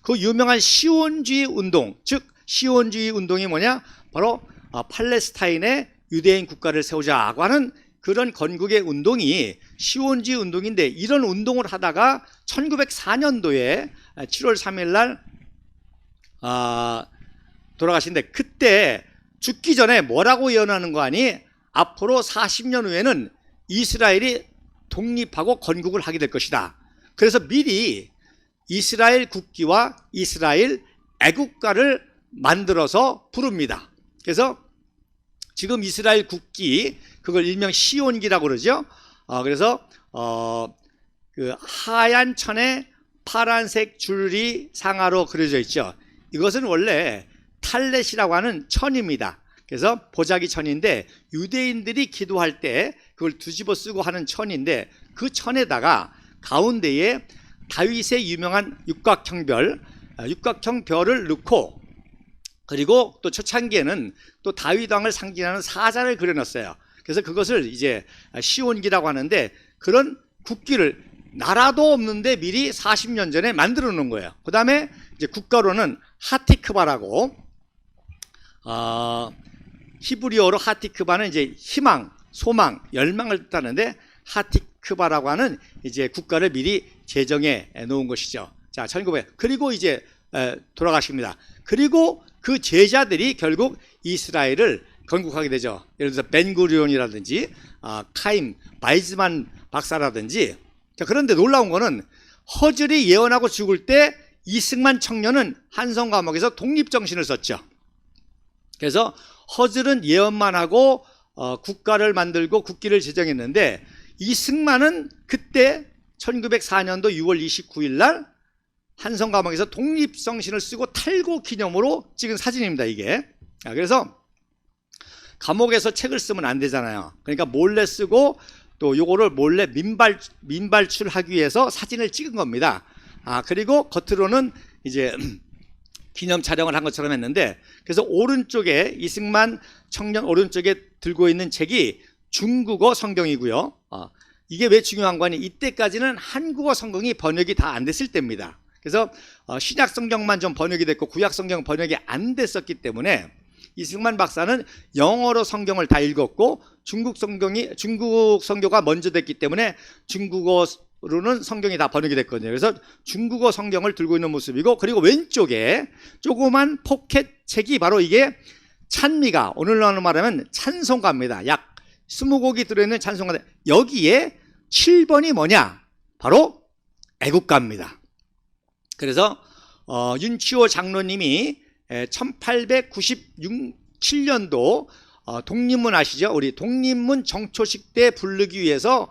그 유명한 시온주의 운동, 즉 시온주의 운동이 뭐냐? 바로 팔레스타인의 유대인 국가를 세우자고 하는 그런 건국의 운동이 시온주의 운동인데, 이런 운동을 하다가 1904년도에 7월 3일 날 돌아가신데, 그때 죽기 전에 뭐라고 예언하는 거 아니? 앞으로 40년 후에는 이스라엘이 독립하고 건국을 하게 될 것이다. 그래서 미리 이스라엘 국기와 이스라엘 애국가를 만들어서 부릅니다. 그래서 지금 이스라엘 국기, 그걸 일명 시온기라고 그러죠. 그래서 그 하얀 천에 파란색 줄이 상하로 그려져 있죠. 이것은 원래 탈렛이라고 하는 천입니다. 그래서 보자기 천인데 유대인들이 기도할 때 그걸 뒤집어 쓰고 하는 천인데 그 천에다가 가운데에 다윗의 유명한 육각형 별을 넣고 그리고 또 초창기에는 또 다윗 왕을 상징하는 사자를 그려놨어요. 그래서 그것을 이제 시온기라고 하는데 그런 국기를 나라도 없는데 미리 40년 전에 만들어 놓은 거예요. 그 다음에 이제 국가로는 하티크바라고 히브리어로 하티크바는 이제 희망, 소망, 열망을 뜻하는데 하티크바라고 하는 이제 국가를 미리 제정해 놓은 것이죠. 자, 1900 그리고 이제 돌아가십니다. 그리고 그 제자들이 결국 이스라엘을 건국하게 되죠. 예를 들어서 벤구리온이라든지 카임, 바이즈만 박사라든지. 자, 그런데 놀라운 거는 허즐이 예언하고 죽을 때 이승만 청년은 한성 감옥에서 독립정신을 썼죠. 그래서 허즐은 예언만 하고 국가를 만들고 국기를 제정했는데 이승만은 그때 1904년도 6월 29일 날 한성 감옥에서 독립정신을 쓰고 탈고 기념으로 찍은 사진입니다, 이게. 그래서 감옥에서 책을 쓰면 안 되잖아요. 그러니까 몰래 쓰고 또 요거를 몰래 민발출하기 위해서 사진을 찍은 겁니다. 그리고 겉으로는 이제 기념 촬영을 한 것처럼 했는데 그래서 오른쪽에 이승만 청년 오른쪽에 들고 있는 책이 중국어 성경이고요. 이게 왜 중요한 거니? 이때까지는 한국어 성경이 번역이 다 안 됐을 때입니다. 그래서 신약 성경만 좀 번역이 됐고 구약 성경 번역이 안 됐었기 때문에 이승만 박사는 영어로 성경을 다 읽었고 중국 성교가 먼저 됐기 때문에 중국어로는 성경이 다 번역이 됐거든요. 그래서 중국어 성경을 들고 있는 모습이고 그리고 왼쪽에 조그만 포켓 책이 바로 이게 찬미가 오늘날로 말하면 찬송가입니다. 약 20곡이 들어있는 찬송가. 여기에 7번이 뭐냐? 바로 애국가입니다. 그래서 윤치호 장로님이 1897년도 독립문 아시죠? 우리 독립문 정초식 때 부르기 위해서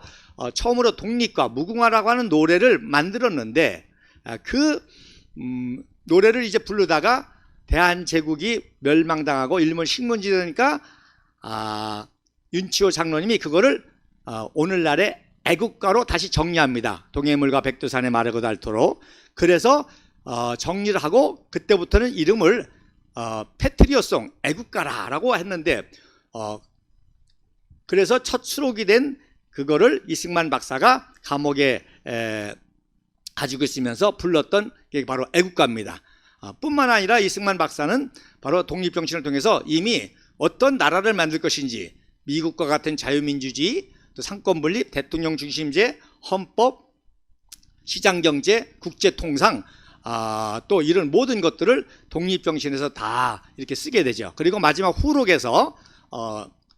처음으로 독립과 무궁화라고 하는 노래를 만들었는데 그 노래를 이제 부르다가 대한제국이 멸망당하고 일본 식민지 되니까 윤치호 장로님이 그거를 오늘날의 애국가로 다시 정리합니다. 동해물과 백두산의 마르고 닳도록. 그래서 정리를 하고 그때부터는 이름을 패트리어송 애국가라고 했는데 그래서 첫 수록이 된 그거를 이승만 박사가 감옥에 가지고 있으면서 불렀던 게 바로 애국가입니다. 뿐만 아니라 이승만 박사는 바로 독립정신을 통해서 이미 어떤 나라를 만들 것인지 미국과 같은 자유민주주의, 또 상권분립, 대통령 중심제, 헌법, 시장경제, 국제통상 또 이런 모든 것들을 독립정신에서 다 이렇게 쓰게 되죠. 그리고 마지막 후록에서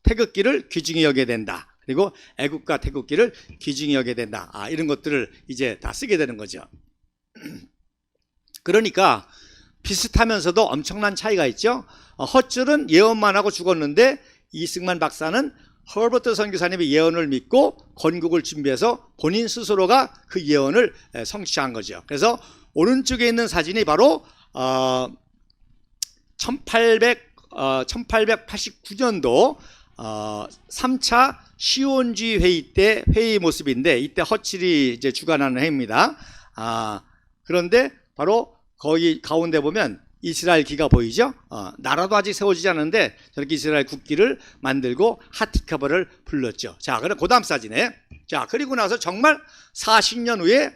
태극기를 귀중히 여겨야 된다. 그리고 애국가 태극기를 귀중히 여겨야 된다. 이런 것들을 이제 다 쓰게 되는 거죠. 그러니까 비슷하면서도 엄청난 차이가 있죠. 허즐은 예언만 하고 죽었는데 이승만 박사는 허버트 선교사님의 예언을 믿고 건국을 준비해서 본인 스스로가 그 예언을 성취한 거죠. 그래서 오른쪽에 있는 사진이 바로 1889년도 3차 시온주의 회의 때 회의 모습인데 이때 허즐이 이제 주관하는 회의입니다. 그런데 바로 거기 가운데 보면 이스라엘 기가 보이죠? 나라도 아직 세워지지 않았는데 저렇게 이스라엘 국기를 만들고 하티카바를 불렀죠. 자, 그럼 그 다음 사진에. 자, 그리고 나서 정말 40년 후에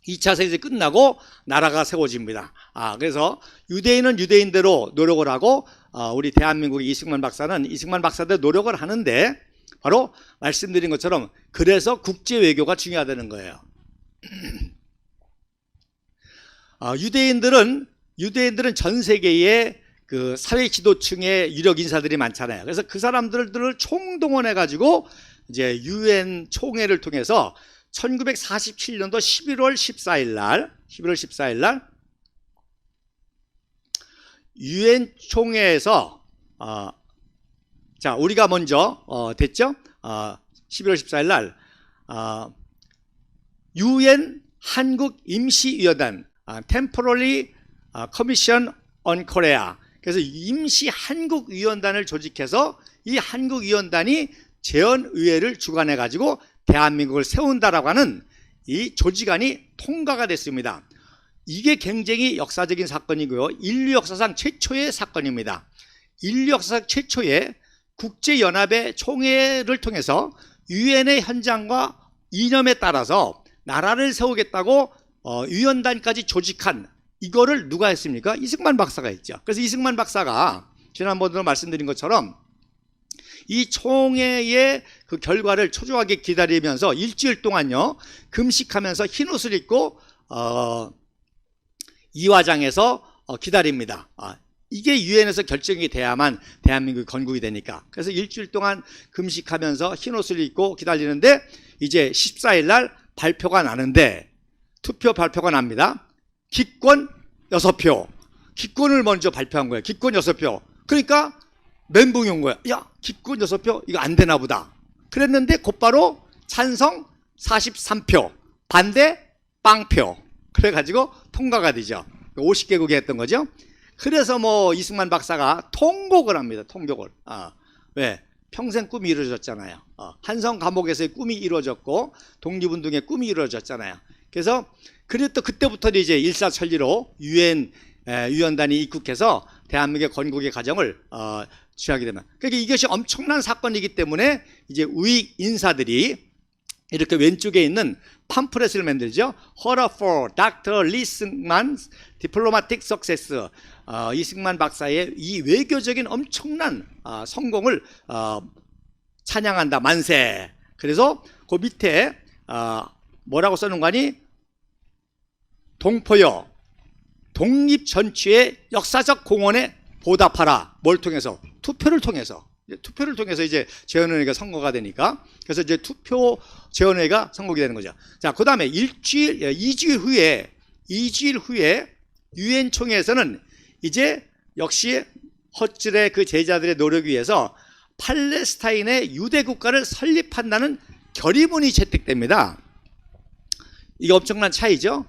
2차 세계대전이 끝나고 나라가 세워집니다. 그래서 유대인은 유대인대로 노력을 하고 우리 대한민국의 이승만 박사는 이승만 박사대로 노력을 하는데 바로 말씀드린 것처럼 그래서 국제 외교가 중요하다는 거예요. 유대인들은 전 세계에 그 사회 지도층의 유력 인사들이 많잖아요. 그래서 그 사람들을 총동원해 가지고 이제 유엔 총회를 통해서 1947년도 11월 14일 날 유엔 총회에서 자, 우리가 먼저 됐죠? 11월 14일 날 유엔 한국 임시위원단 Temporary Commission on Korea. 그래서 임시 한국위원단을 조직해서 이 한국위원단이 재헌의회를 주관해 가지고 대한민국을 세운다라고 하는 이 조직안이 통과가 됐습니다. 이게 굉장히 역사적인 사건이고요. 인류 역사상 최초의 사건입니다. 인류 역사상 최초의 국제연합의 총회를 통해서 유엔의 현장과 이념에 따라서 나라를 세우겠다고 위원단까지 조직한 이거를 누가 했습니까? 이승만 박사가 했죠. 그래서 이승만 박사가 지난번에도 말씀드린 것처럼 이 총회의 그 결과를 초조하게 기다리면서 일주일 동안요 금식하면서 흰 옷을 입고 이화장에서 기다립니다. 이게 유엔에서 결정이 돼야만 대한민국이 건국이 되니까. 그래서 일주일 동안 금식하면서 흰 옷을 입고 기다리는데 이제 14일 날 발표가 나는데 투표 발표가 납니다. 기권 6표. 기권을 먼저 발표한 거예요. 기권 6표. 그러니까 멘붕이 온 거야. 야, 기권 6표? 이거 안 되나 보다. 그랬는데 곧바로 찬성 43표, 반대 빵표. 그래가지고 통과가 되죠. 50개국이 했던 거죠. 그래서 뭐 이승만 박사가 통곡을 합니다. 통곡을. 왜? 평생 꿈이 이루어졌잖아요. 한성 감옥에서의 꿈이 이루어졌고 독립운동의 꿈이 이루어졌잖아요. 그래서 또 그때부터 이제 일사천리로 유엔 위원단이 입국해서 대한민국의 건국의 과정을 취하게 되면, 그러니까 이것이 엄청난 사건이기 때문에 이제 우익 인사들이 이렇게 왼쪽에 있는 팜프렛을 만들죠. Horror for Dr. 이승만's Diplomatic Success. 이승만 박사의 이 외교적인 엄청난 성공을 찬양한다. 만세. 그래서 그 밑에 뭐라고 써놓은 거니? 동포여 독립전취의 역사적 공헌에 보답하라. 뭘 통해서? 투표를 통해서. 투표를 통해서 이제 재헌의회가 선거가 되니까, 그래서 이제 투표 재헌의회가 선거가 되는 거죠. 자, 그 다음에 2주일 후에 유엔 총회에서는 이제 역시 허즐의 그 제자들의 노력에 의해서 팔레스타인의 유대 국가를 설립한다는 결의문이 채택됩니다. 이게 엄청난 차이죠.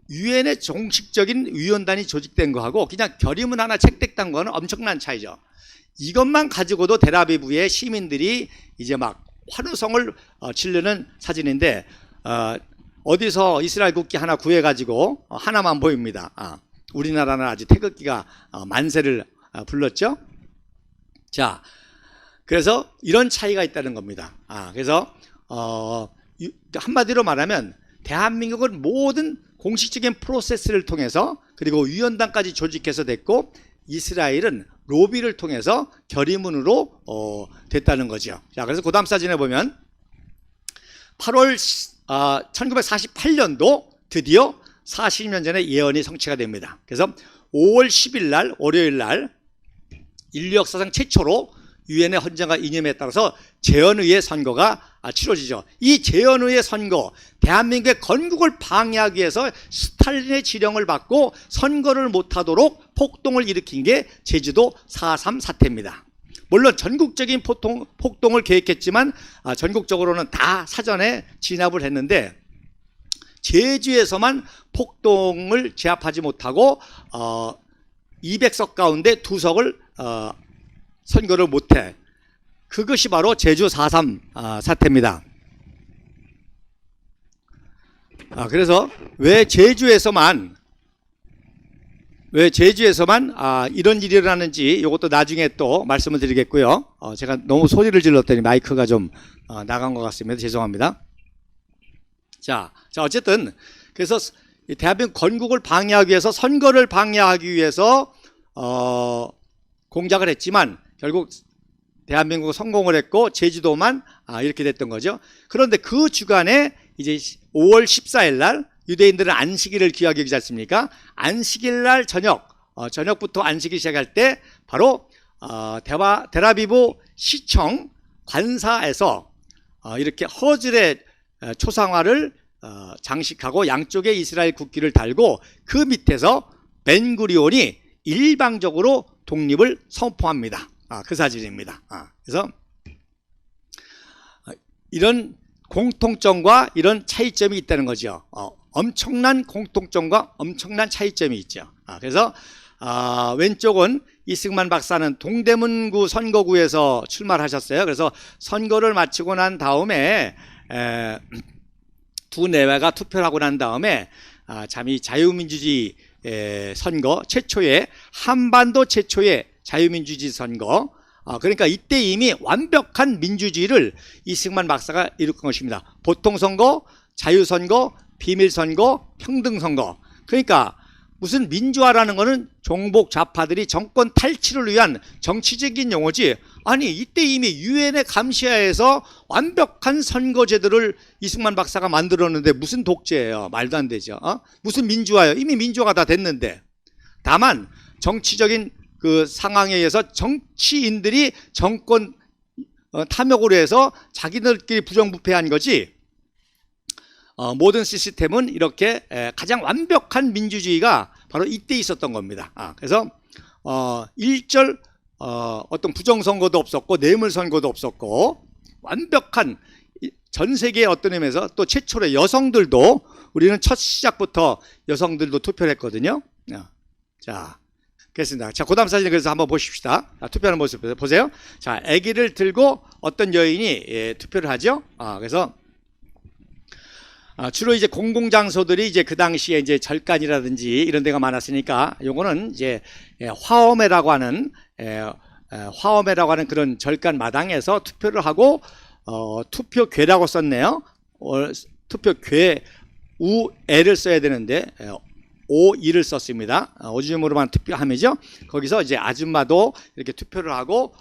유엔의 정식적인 위원단이 조직된 거하고 그냥 결의문 하나 채택된 거는 엄청난 차이죠. 이것만 가지고도 텔아비브의 시민들이 이제 막 환호성을 치르는 사진인데, 어디서 이스라엘 국기 하나 구해가지고 하나만 보입니다. 우리나라는 아주 태극기가 만세를 불렀죠. 자, 그래서 이런 차이가 있다는 겁니다. 그래서 한마디로 말하면 대한민국은 모든 공식적인 프로세스를 통해서, 그리고 위원단까지 조직해서 됐고, 이스라엘은 로비를 통해서 결의문으로 됐다는 거죠. 자, 그래서 그 다음 사진에 보면 8월 1948년도 드디어 40년 전에 예언이 성취가 됩니다. 그래서 5월 10일 날 월요일 날 인류 역사상 최초로 유엔의 헌장과 이념에 따라서 재헌의회 선거가 치러지죠. 이 재헌의회 선거, 대한민국의 건국을 방해하기 위해서 스탈린의 지령을 받고 선거를 못하도록 폭동을 일으킨 게 제주도 4.3 사태입니다. 물론 전국적인 폭동을 계획했지만 전국적으로는 다 사전에 진압을 했는데, 제주에서만 폭동을 제압하지 못하고 200석 가운데 2석을 선거를 못해. 그것이 바로 제주 4.3 사태입니다. 그래서 왜 제주에서만 이런 일이 일어나는지 이것도 나중에 또 말씀을 드리겠고요. 제가 너무 소리를 질렀더니 마이크가 좀 나간 것 같습니다. 죄송합니다. 자 어쨌든 그래서 대한민국 건국을 방해하기 위해서, 선거를 방해하기 위해서 공작을 했지만 결국 대한민국은 성공을 했고 제주도만 이렇게 됐던 거죠. 그런데 그 주간에 이제 5월 14일 날 유대인들은 안식일을 귀하게 여기지 않습니까? 안식일 날 저녁부터 안식일 시작할 때 바로 텔아비브 시청 관사에서 이렇게 허즐의 초상화를 장식하고 양쪽에 이스라엘 국기를 달고 그 밑에서 벤구리온이 일방적으로 독립을 선포합니다. 그 사진입니다. 그래서 이런 공통점과 이런 차이점이 있다는 거죠. 엄청난 공통점과 엄청난 차이점이 있죠. 그래서 왼쪽은 이승만 박사는 동대문구 선거구에서 출마하셨어요. 그래서 선거를 마치고 난 다음에 두 내외가 투표를 하고 난 다음에 이 자유민주주의 선거 최초의 한반도 최초의 자유민주주의 선거, 그러니까 이때 이미 완벽한 민주주의를 이승만 박사가 이룩한 것입니다. 보통선거, 자유선거, 비밀선거, 평등선거. 그러니까 무슨 민주화라는 것은 종북 좌파들이 정권 탈취를 위한 정치적인 용어지, 아니 이때 이미 유엔의 감시하에서 완벽한 선거제도를 이승만 박사가 만들었는데 무슨 독재예요? 말도 안 되죠. 무슨 민주화예요? 이미 민주화가 다 됐는데. 다만 정치적인 그 상황에 의해서 정치인들이 정권 탐욕으로 해서 자기들끼리 부정부패한 거지, 모든 시스템은 이렇게 가장 완벽한 민주주의가 바로 이때 있었던 겁니다. 그래서 일절 어떤 부정선거도 없었고 뇌물선거도 없었고 완벽한, 전 세계의 어떤 의미에서 또 최초로 여성들도, 우리는 첫 시작부터 여성들도 투표를 했거든요. 자, 그렇습니다. 자, 그 다음 사진 그래서 한번 보십시다. 투표하는 모습 보세요. 자, 아기를 들고 어떤 여인이 투표를 하죠. 그래서 주로 이제 공공장소들이 이제 그 당시에 이제 절간이라든지 이런 데가 많았으니까 요거는 이제 화엄회라고 하는 그런 절간 마당에서 투표를 하고, 투표궤라고 썼네요. 투표궤 우에를 써야 되는데 오이를 썼습니다. 오줌으로만 투표함이죠. 거기서 이제 아줌마도 이렇게 투표를 하고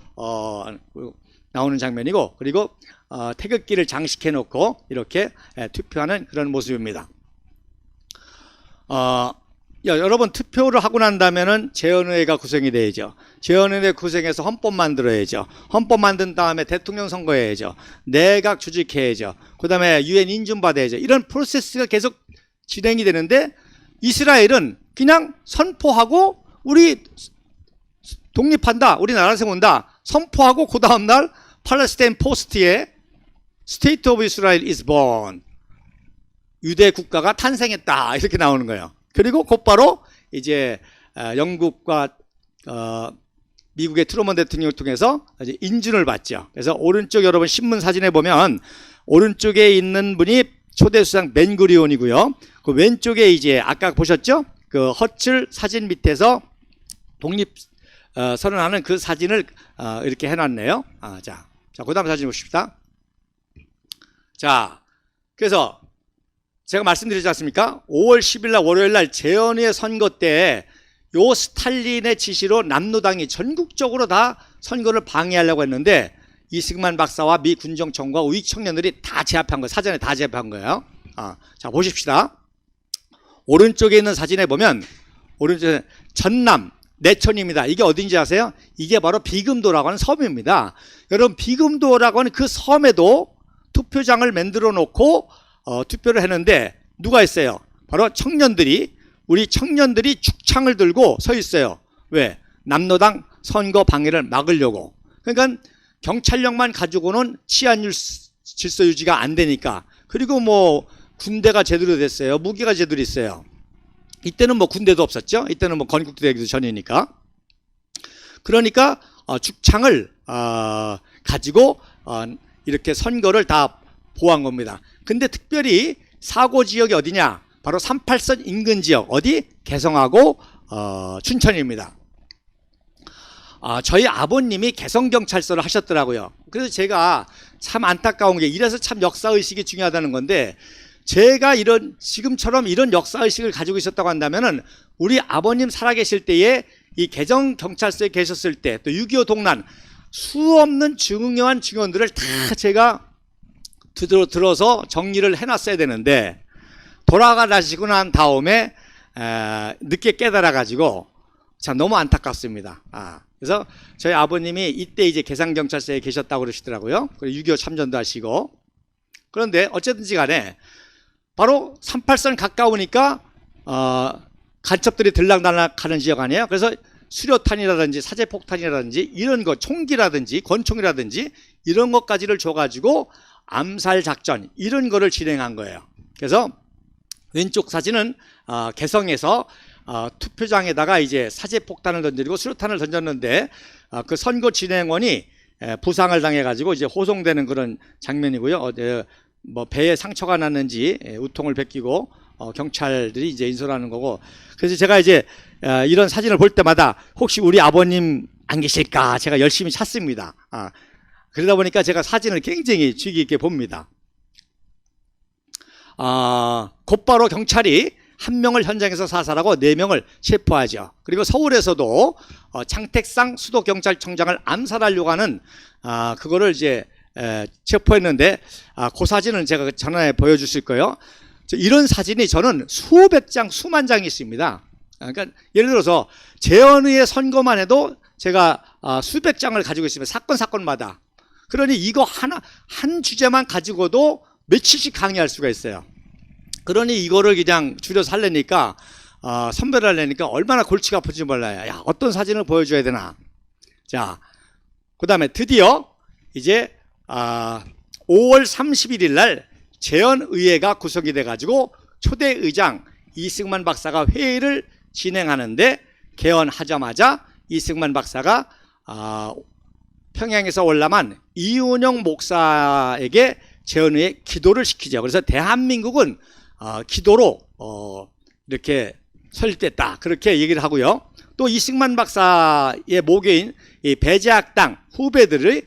나오는 장면이고, 그리고 태극기를 장식해 놓고 이렇게 투표하는 그런 모습입니다. 여러분, 투표를 하고 난다면은 재헌의회가 구성이 돼야죠. 재헌의회 구성해서 헌법 만들어야죠. 헌법 만든 다음에 대통령 선거해야죠. 내각 조직해야죠. 그 다음에 유엔 인준 받아야죠. 이런 프로세스가 계속 진행이 되는데, 이스라엘은 그냥 선포하고 우리 독립한다, 우리나라 세운다 선포하고 그 다음날 팔레스타인 포스트에 State of Israel is born, 유대 국가가 탄생했다, 이렇게 나오는 거예요. 그리고 곧바로 이제 영국과 미국의 트루먼 대통령을 통해서 이제 인준을 받죠. 그래서 오른쪽 여러분 신문 사진에 보면 오른쪽에 있는 분이 초대 수상 벤구리온이고요. 그 왼쪽에 이제 아까 보셨죠? 그 허츠 사진 밑에서 독립 선언하는 그 사진을 이렇게 해놨네요. 자, 그 다음 사진 보십시다. 자, 그래서 제가 말씀드리지 않습니까? 5월 10일 날 월요일 날 재헌의 선거 때 요 스탈린의 지시로 남노당이 전국적으로 다 선거를 방해하려고 했는데, 이승만 박사와 미 군정청과 우익 청년들이 다 제압한 거예요. 사전에 다 제압한 거예요. 자, 보십시다. 오른쪽에 있는 사진에 보면 오른쪽에 전남 내천입니다. 이게 어딘지 아세요? 이게 바로 비금도라고 하는 섬입니다. 여러분, 비금도라고 하는 그 섬에도 투표장을 만들어 놓고 투표를 했는데 누가 있어요? 바로 청년들이, 우리 청년들이 축창을 들고 서 있어요. 왜? 남노당 선거 방해를 막으려고. 그러니까 경찰력만 가지고는 치안 질서 유지가 안 되니까. 그리고 뭐 군대가 제대로 됐어요. 무기가 제대로 있어요. 이때는 뭐 군대도 없었죠. 이때는 뭐 건국되기도 전이니까. 그러니까 축창을 가지고 이렇게 선거를 다 보호한 겁니다. 근데 특별히 사고 지역이 어디냐? 바로 38선 인근 지역, 어디? 개성하고 춘천입니다. 저희 아버님이 개성경찰서를 하셨더라고요. 그래서 제가 참 안타까운 게, 이래서 참 역사의식이 중요하다는 건데, 제가 지금처럼 이런 역사의식을 가지고 있었다고 한다면은 우리 아버님 살아계실 때에 이 개성경찰서에 계셨을 때, 또 6.25 동란 수없는 중요한 증언들을 다 제가 들어서 정리를 해놨어야 되는데, 돌아가시고 난 다음에 늦게 깨달아가지고 참 너무 안타깝습니다. 그래서 저희 아버님이 이때 이제 개성경찰서에 계셨다고 그러시더라고요. 그리고 6.25 참전도 하시고. 그런데 어쨌든지 간에 바로 38선 가까우니까 간첩들이 들락날락하는 지역 아니에요. 그래서 수류탄이라든지 사제폭탄이라든지 이런 거, 총기라든지 권총이라든지 이런 것까지를 줘가지고 암살 작전, 이런 거를 진행한 거예요. 그래서 왼쪽 사진은 개성에서 투표장에다가 이제 사제폭탄을 던지고 수류탄을 던졌는데 그 선거 진행원이 부상을 당해가지고 이제 호송되는 그런 장면이고요. 뭐 배에 상처가 났는지 우통을 벗기고 경찰들이 이제 인솔하는 거고. 그래서 제가 이제 이런 사진을 볼 때마다 혹시 우리 아버님 안 계실까 제가 열심히 찾습니다. 그러다 보니까 제가 사진을 굉장히 주의 깊게 봅니다. 곧바로 경찰이 1명을 현장에서 사살하고 4명을 체포하죠. 그리고 서울에서도 창택상 수도경찰청장을 암살하려고 하는 그거를 이제 체포했는데 그 사진은 제가 전화에 보여주실 거예요. 이런 사진이 저는 수백 장, 수만 장이 있습니다. 그러니까 예를 들어서 재헌의회 선거만 해도 제가 수백 장을 가지고 있습니다. 사건마다. 그러니 이거 한 주제만 가지고도 며칠씩 강의할 수가 있어요. 그러니 이거를 그냥 줄여서 하려니까 선별하려니까 얼마나 골치가 아픈지 몰라요. 야, 어떤 사진을 보여줘야 되나. 자, 그 다음에 드디어 이제 5월 31일 날 재헌의회가 구성이 돼가지고 초대 의장 이승만 박사가 회의를 진행하는데, 개헌하자마자 이승만 박사가 평양에서 월남한 이은영 목사에게 재헌의회 기도를 시키죠. 그래서 대한민국은 기도로 이렇게 설립됐다, 그렇게 얘기를 하고요. 또 이승만 박사의 모교인 이 배제학당 후배들을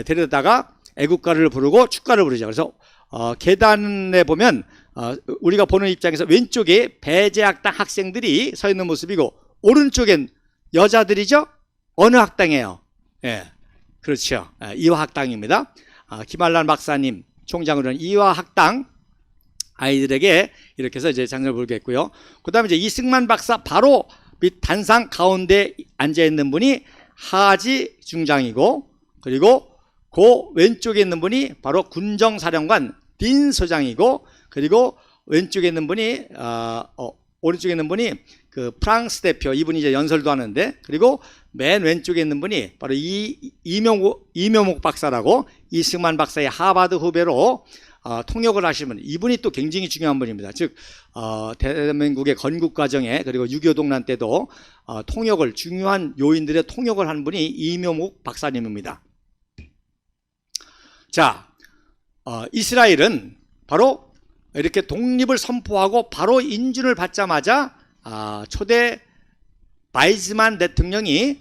데려다가 애국가를 부르고 축가를 부르죠. 그래서 계단에 보면 우리가 보는 입장에서 왼쪽에 배제학당 학생들이 서 있는 모습이고, 오른쪽엔 여자들이죠. 어느 학당이에요? 예, 그렇죠. 이화학당입니다. 김한란 박사님 총장으로는 이화학당 아이들에게 이렇게 해서 이제 장을 부르겠고요. 그 다음에 이제 이승만 박사 바로 밑 단상 가운데 앉아 있는 분이 하지 중장이고, 그리고 그 왼쪽에 있는 분이 바로 군정사령관 딘 소장이고, 그리고 왼쪽에 있는 분이 오른쪽에 있는 분이 그 프랑스 대표, 이분이 이제 연설도 하는데, 그리고 맨 왼쪽에 있는 분이 바로 이명옥 박사라고 이승만 박사의 하버드 후배로 통역을 하시는 분, 이분이 또 굉장히 중요한 분입니다. 즉 대한민국의 건국 과정에, 그리고 6.25 동란 때도 통역을, 중요한 요인들의 통역을 한 분이 이명옥 박사님입니다. 자, 이스라엘은 바로 이렇게 독립을 선포하고 바로 인준을 받자마자 초대 바이즈만 대통령이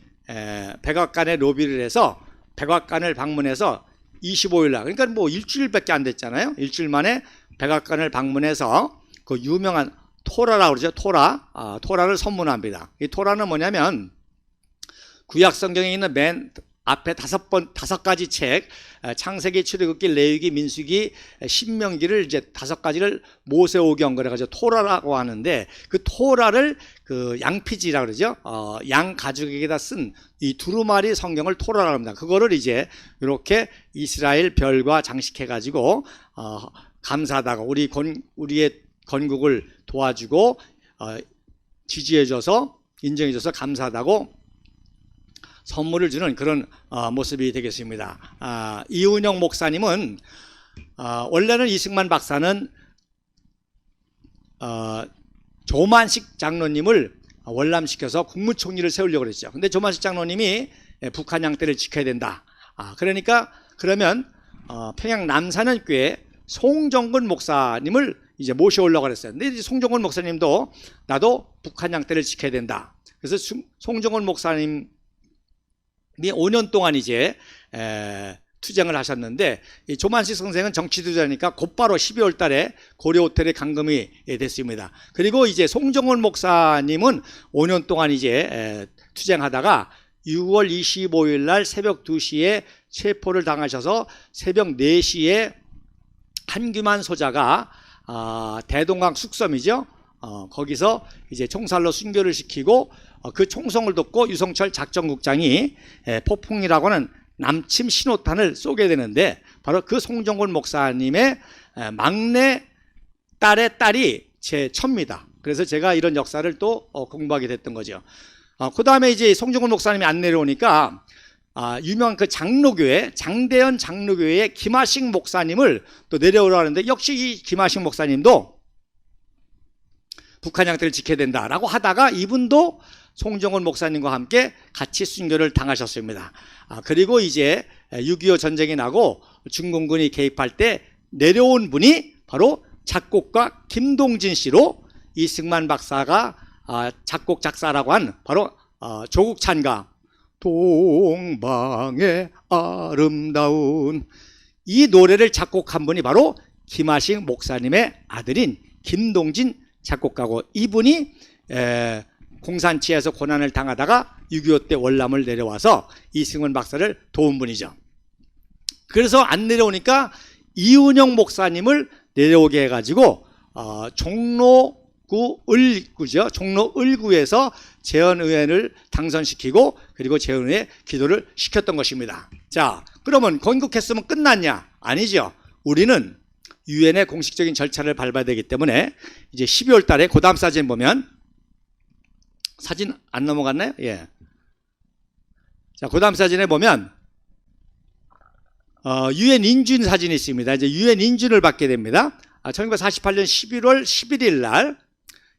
백악관에 로비를 해서 백악관을 방문해서 25일 날, 그러니까 뭐 일주일밖에 안 됐잖아요. 일주일 만에 백악관을 방문해서 그 유명한 토라라고 그러죠. 토라를 선문합니다. 이 토라는 뭐냐면 구약 성경에 있는 맨 앞에 5가지 책, 창세기, 출애굽기, 레위기, 민수기, 신명기를 이제 5가지를 모세오경 그래가지고 토라라고 하는데, 그 토라를 그 양피지라고 그러죠. 양 가죽에다 쓴 이 두루마리 성경을 토라라고 합니다. 그거를 이제 이렇게 이스라엘 별과 장식해가지고 감사하다고, 우리의 건국을 도와주고 지지해줘서, 인정해줘서 감사하다고 선물을 주는 그런 모습이 되겠습니다. 이은영 목사님은 원래는 이승만 박사는 조만식 장로님을 월남시켜서 국무총리를 세우려고 그랬죠. 근데 조만식 장로님이 북한 양떼를 지켜야 된다. 그러면 평양 남사년교회 송정근 목사님을 이제 모셔오려고 그랬어요. 근데 이제 송정근 목사님도 나도 북한 양떼를 지켜야 된다. 그래서 송정근 목사님 5년 동안 이제 투쟁을 하셨는데, 이 조만식 선생은 정치투자니까 곧바로 12월 달에 고려호텔에 감금이 됐습니다. 그리고 이제 송정원 목사님은 5년 동안 이제 투쟁하다가 6월 25일 날 새벽 2시에 체포를 당하셔서 새벽 4시에 한규만 소자가 대동강 숙섬이죠. 거기서 이제 총살로 순교를 시키고, 그 총성을 돕고 유성철 작전국장이 폭풍이라고 하는 남침 신호탄을 쏘게 되는데, 바로 그 송정곤 목사님의 막내 딸의 딸이 제 처입니다. 그래서 제가 이런 역사를 또 공부하게 됐던 거죠. 그 다음에 이제 송정곤 목사님이 안 내려오니까 유명한 그 장로교회, 장대현 장로교회의 김하식 목사님을 또 내려오라 하는데, 역시 이 김하식 목사님도 북한 양태를 지켜야 된다라고 하다가 이분도 송정훈 목사님과 함께 같이 순교를 당하셨습니다. 그리고 이제 6.25 전쟁이 나고 중공군이 개입할 때 내려온 분이 바로 작곡가 김동진 씨로 이승만 박사가 작곡 작사라고 한 바로 조국 찬가 동방의 아름다운 이 노래를 작곡한 분이 바로 김하식 목사님의 아들인 김동진 작곡가고, 이분이 공산치에서 고난을 당하다가 6.25 때 월남을 내려와서 이승만 박사를 도운 분이죠. 그래서 안 내려오니까 이은영 목사님을 내려오게 해가지고 종로구 을구죠. 종로 을구에서 재헌의원을 당선시키고 그리고 재헌의회 기도를 시켰던 것입니다. 자, 그러면 건국했으면 끝났냐? 아니죠. 우리는 유엔의 공식적인 절차를 밟아야 되기 때문에 이제 12월 달에 그 다음 사진 보면, 사진 안 넘어갔나요? 예. 자, 그 다음 사진에 보면 유엔 인준 사진이 있습니다. 이제 유엔 인준을 받게 됩니다. 1948년 11월 11일 날,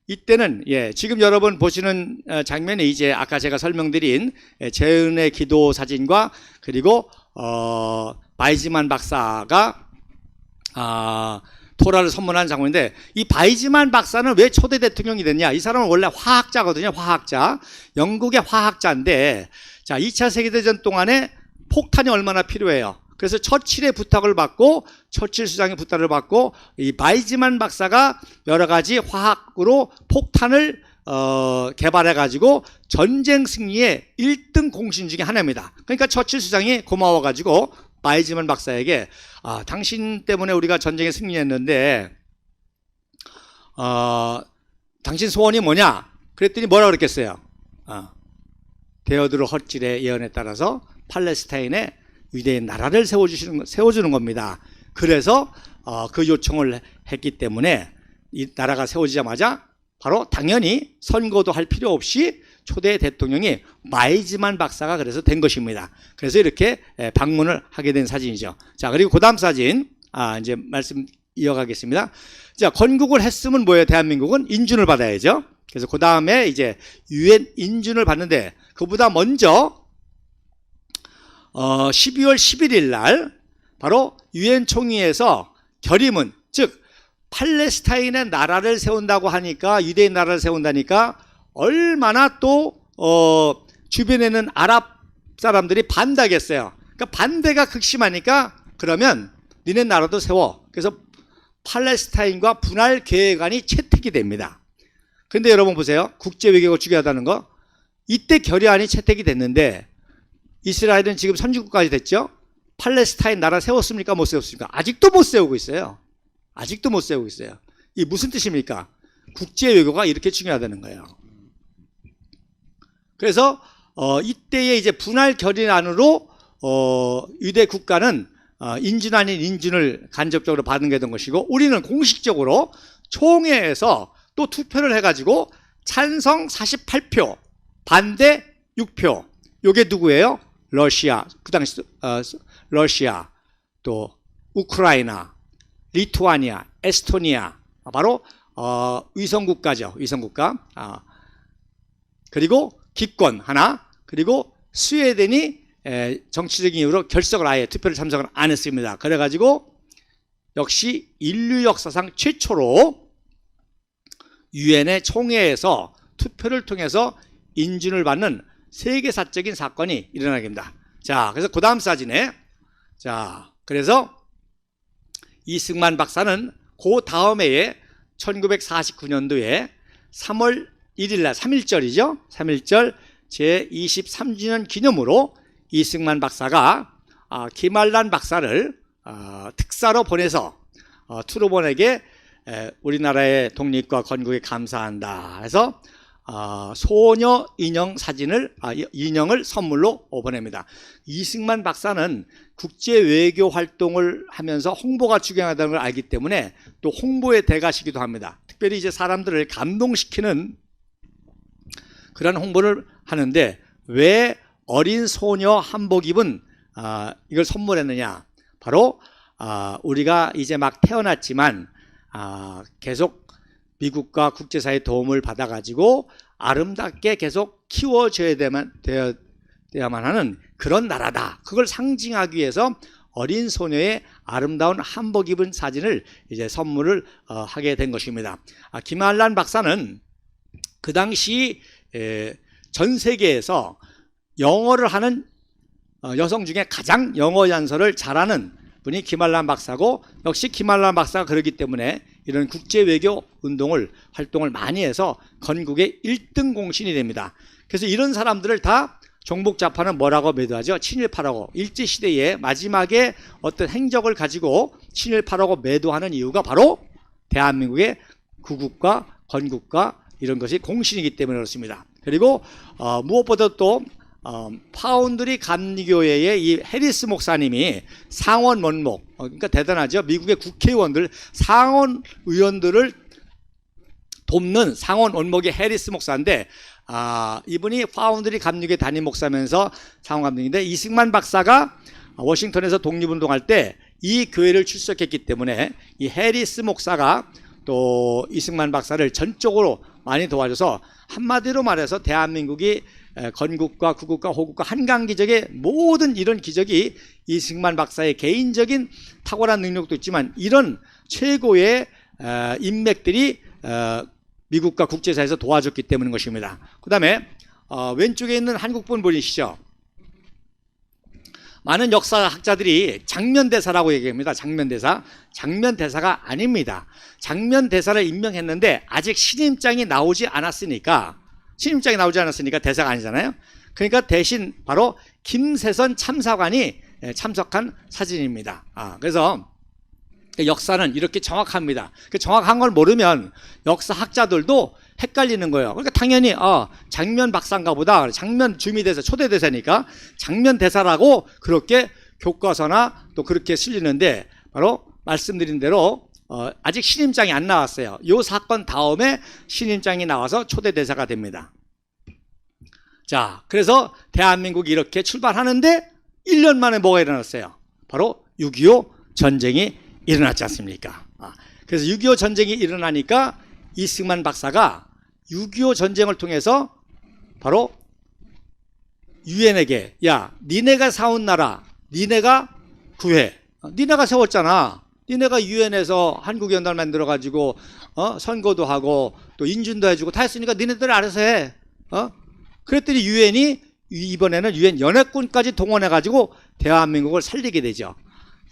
이때는 지금 여러분 보시는 장면이 이제 아까 제가 설명드린 재은의 기도 사진과 그리고 바이즈만 박사가 토라를 선물한 장면인데, 이 바이즈만 박사는 왜 초대 대통령이 됐냐? 이 사람은 원래 화학자거든요. 화학자. 영국의 화학자인데, 자, 2차 세계대전 동안에 폭탄이 얼마나 필요해요. 그래서 처칠의 부탁을 받고, 처칠 수장의 부탁을 받고, 이 바이즈만 박사가 여러 가지 화학으로 폭탄을 개발해가지고 전쟁 승리의 1등 공신 중에 하나입니다. 그러니까 처칠 수장이 고마워가지고 바이즈만 박사에게 당신 때문에 우리가 전쟁에 승리했는데 당신 소원이 뭐냐? 그랬더니 뭐라 그랬겠어요? 데어드로 헛질의 예언에 따라서 팔레스타인에 위대한 나라를 세워주는 겁니다. 그래서 그 요청을 했기 때문에 이 나라가 세워지자마자 바로 당연히 선거도 할 필요 없이 초대 대통령이 바이즈만 박사가 그래서 된 것입니다. 그래서 이렇게 방문을 하게 된 사진이죠. 자, 그리고 그 다음 사진, 이제 말씀 이어가겠습니다. 자, 건국을 했으면 뭐예요? 대한민국은 인준을 받아야죠. 그래서 그 다음에 이제 유엔 인준을 받는데, 그보다 먼저 12월 11일 날 바로 유엔 총회에서 결의문, 즉 팔레스타인의 나라를 세운다고 하니까, 유대인 나라를 세운다니까 얼마나 또 주변에는 아랍 사람들이 반대하겠어요. 그러니까 반대가 극심하니까 그러면 니네 나라도 세워. 그래서 팔레스타인과 분할 계획안이 채택이 됩니다. 그런데 여러분 보세요. 국제외교가 중요하다는 거. 이때 결의안이 채택이 됐는데 이스라엘은 지금 선진국까지 됐죠. 팔레스타인 나라 세웠습니까? 못 세웠습니까? 아직도 못 세우고 있어요. 아직도 못 세우고 있어요. 이게 무슨 뜻입니까? 국제외교가 이렇게 중요하다는 거예요. 그래서 이때의 이제 분할 결의안으로 유대 국가는 인준 아닌 인준을 간접적으로 받은 게 된 것이고, 우리는 공식적으로 총회에서 또 투표를 해가지고 찬성 48표, 반대 6표. 요게 누구예요? 러시아, 그 당시 러시아, 또 우크라이나, 리투아니아, 에스토니아, 바로 위성국가죠. 위성국가. 그리고 기권 하나, 그리고 스웨덴이 정치적인 이유로 결석을 아예 투표를 참석을 안 했습니다. 그래가지고 역시 인류 역사상 최초로 유엔의 총회에서 투표를 통해서 인준을 받는 세계사적인 사건이 일어나게 됩니다. 자, 그래서 그 다음 사진에, 자, 그래서 이승만 박사는 그 다음 해에 1949년도에 3월 1일 날 3.1절이죠. 3.1절 제23주년 기념으로 이승만 박사가 김알란 박사를 특사로 보내서 트루먼에게 우리나라의 독립과 건국에 감사한다 해서 소녀 인형 사진을 인형을 선물로 보냅니다. 이승만 박사는 국제 외교 활동을 하면서 홍보가 중요하다는 걸 알기 때문에 또 홍보의 대가시기도 합니다. 특별히 이제 사람들을 감동시키는 그런 홍보를 하는데, 왜 어린 소녀 한복 입은 이걸 선물했느냐? 바로 우리가 이제 막 태어났지만 계속 미국과 국제사회의 도움을 받아가지고 아름답게 계속 키워져야 되야만 하는 그런 나라다. 그걸 상징하기 위해서 어린 소녀의 아름다운 한복 입은 사진을 이제 선물을 하게 된 것입니다. 김한란 박사는 그 당시 전 세계에서 영어를 하는 여성 중에 가장 영어 연설을 잘하는 분이 김한란 박사고, 역시 김한란 박사가 그러기 때문에 이런 국제 외교 활동을 많이 해서 건국의 1등 공신이 됩니다. 그래서 이런 사람들을 다 종북좌파는 뭐라고 매도하죠? 친일파라고. 일제시대의 마지막에 어떤 행적을 가지고 친일파라고 매도하는 이유가 바로 대한민국의 구국과 건국과 이런 것이 공신이기 때문에 그렇습니다. 그리고 무엇보다 또 파운드리 감리교회의 이 해리스 목사님이 상원 원목, 그러니까 대단하죠. 미국의 국회의원들, 상원 의원들을 돕는 상원 원목의 해리스 목사인데, 이분이 파운드리 감리교회 담임 목사면서 상원 감독인데, 이승만 박사가 워싱턴에서 독립운동할 때 이 교회를 출석했기 때문에 이 해리스 목사가 또 이승만 박사를 전적으로 많이 도와줘서, 한마디로 말해서 대한민국이 건국과 구국과 호국과 한강 기적의 모든 이런 기적이 이승만 박사의 개인적인 탁월한 능력도 있지만 이런 최고의 인맥들이 미국과 국제사회에서 도와줬기 때문인 것입니다. 그 다음에 왼쪽에 있는 한국분 보이시죠? 많은 역사학자들이 장면대사라고 얘기합니다. 장면대사. 장면대사가 아닙니다. 장면대사를 임명했는데 아직 신임장이 나오지 않았으니까 대사가 아니잖아요. 그러니까 대신 바로 김세선 참사관이 참석한 사진입니다. 그래서 역사는 이렇게 정확합니다. 정확한 걸 모르면 역사학자들도 헷갈리는 거예요. 그러니까 당연히 장면 박사인가 보다, 장면 주미대사, 초대대사니까 장면대사라고 그렇게 교과서나 또 그렇게 실리는데, 바로 말씀드린 대로 아직 신임장이 안 나왔어요. 이 사건 다음에 신임장이 나와서 초대대사가 됩니다. 자, 그래서 대한민국이 이렇게 출발하는데 1년 만에 뭐가 일어났어요? 바로 6.25 전쟁이 일어났지 않습니까? 그래서 6.25 전쟁이 일어나니까 이승만 박사가 6.25 전쟁을 통해서 바로 유엔에게, 야, 니네가 사온 나라 니네가 구해. 니네가 세웠잖아. 니네가 유엔에서 한국연단 만들어가지고 선거도 하고 또 인준도 해주고 다 했으니까 니네들 알아서 해. 그랬더니 유엔이 이번에는 유엔 연합군까지 동원해가지고 대한민국을 살리게 되죠.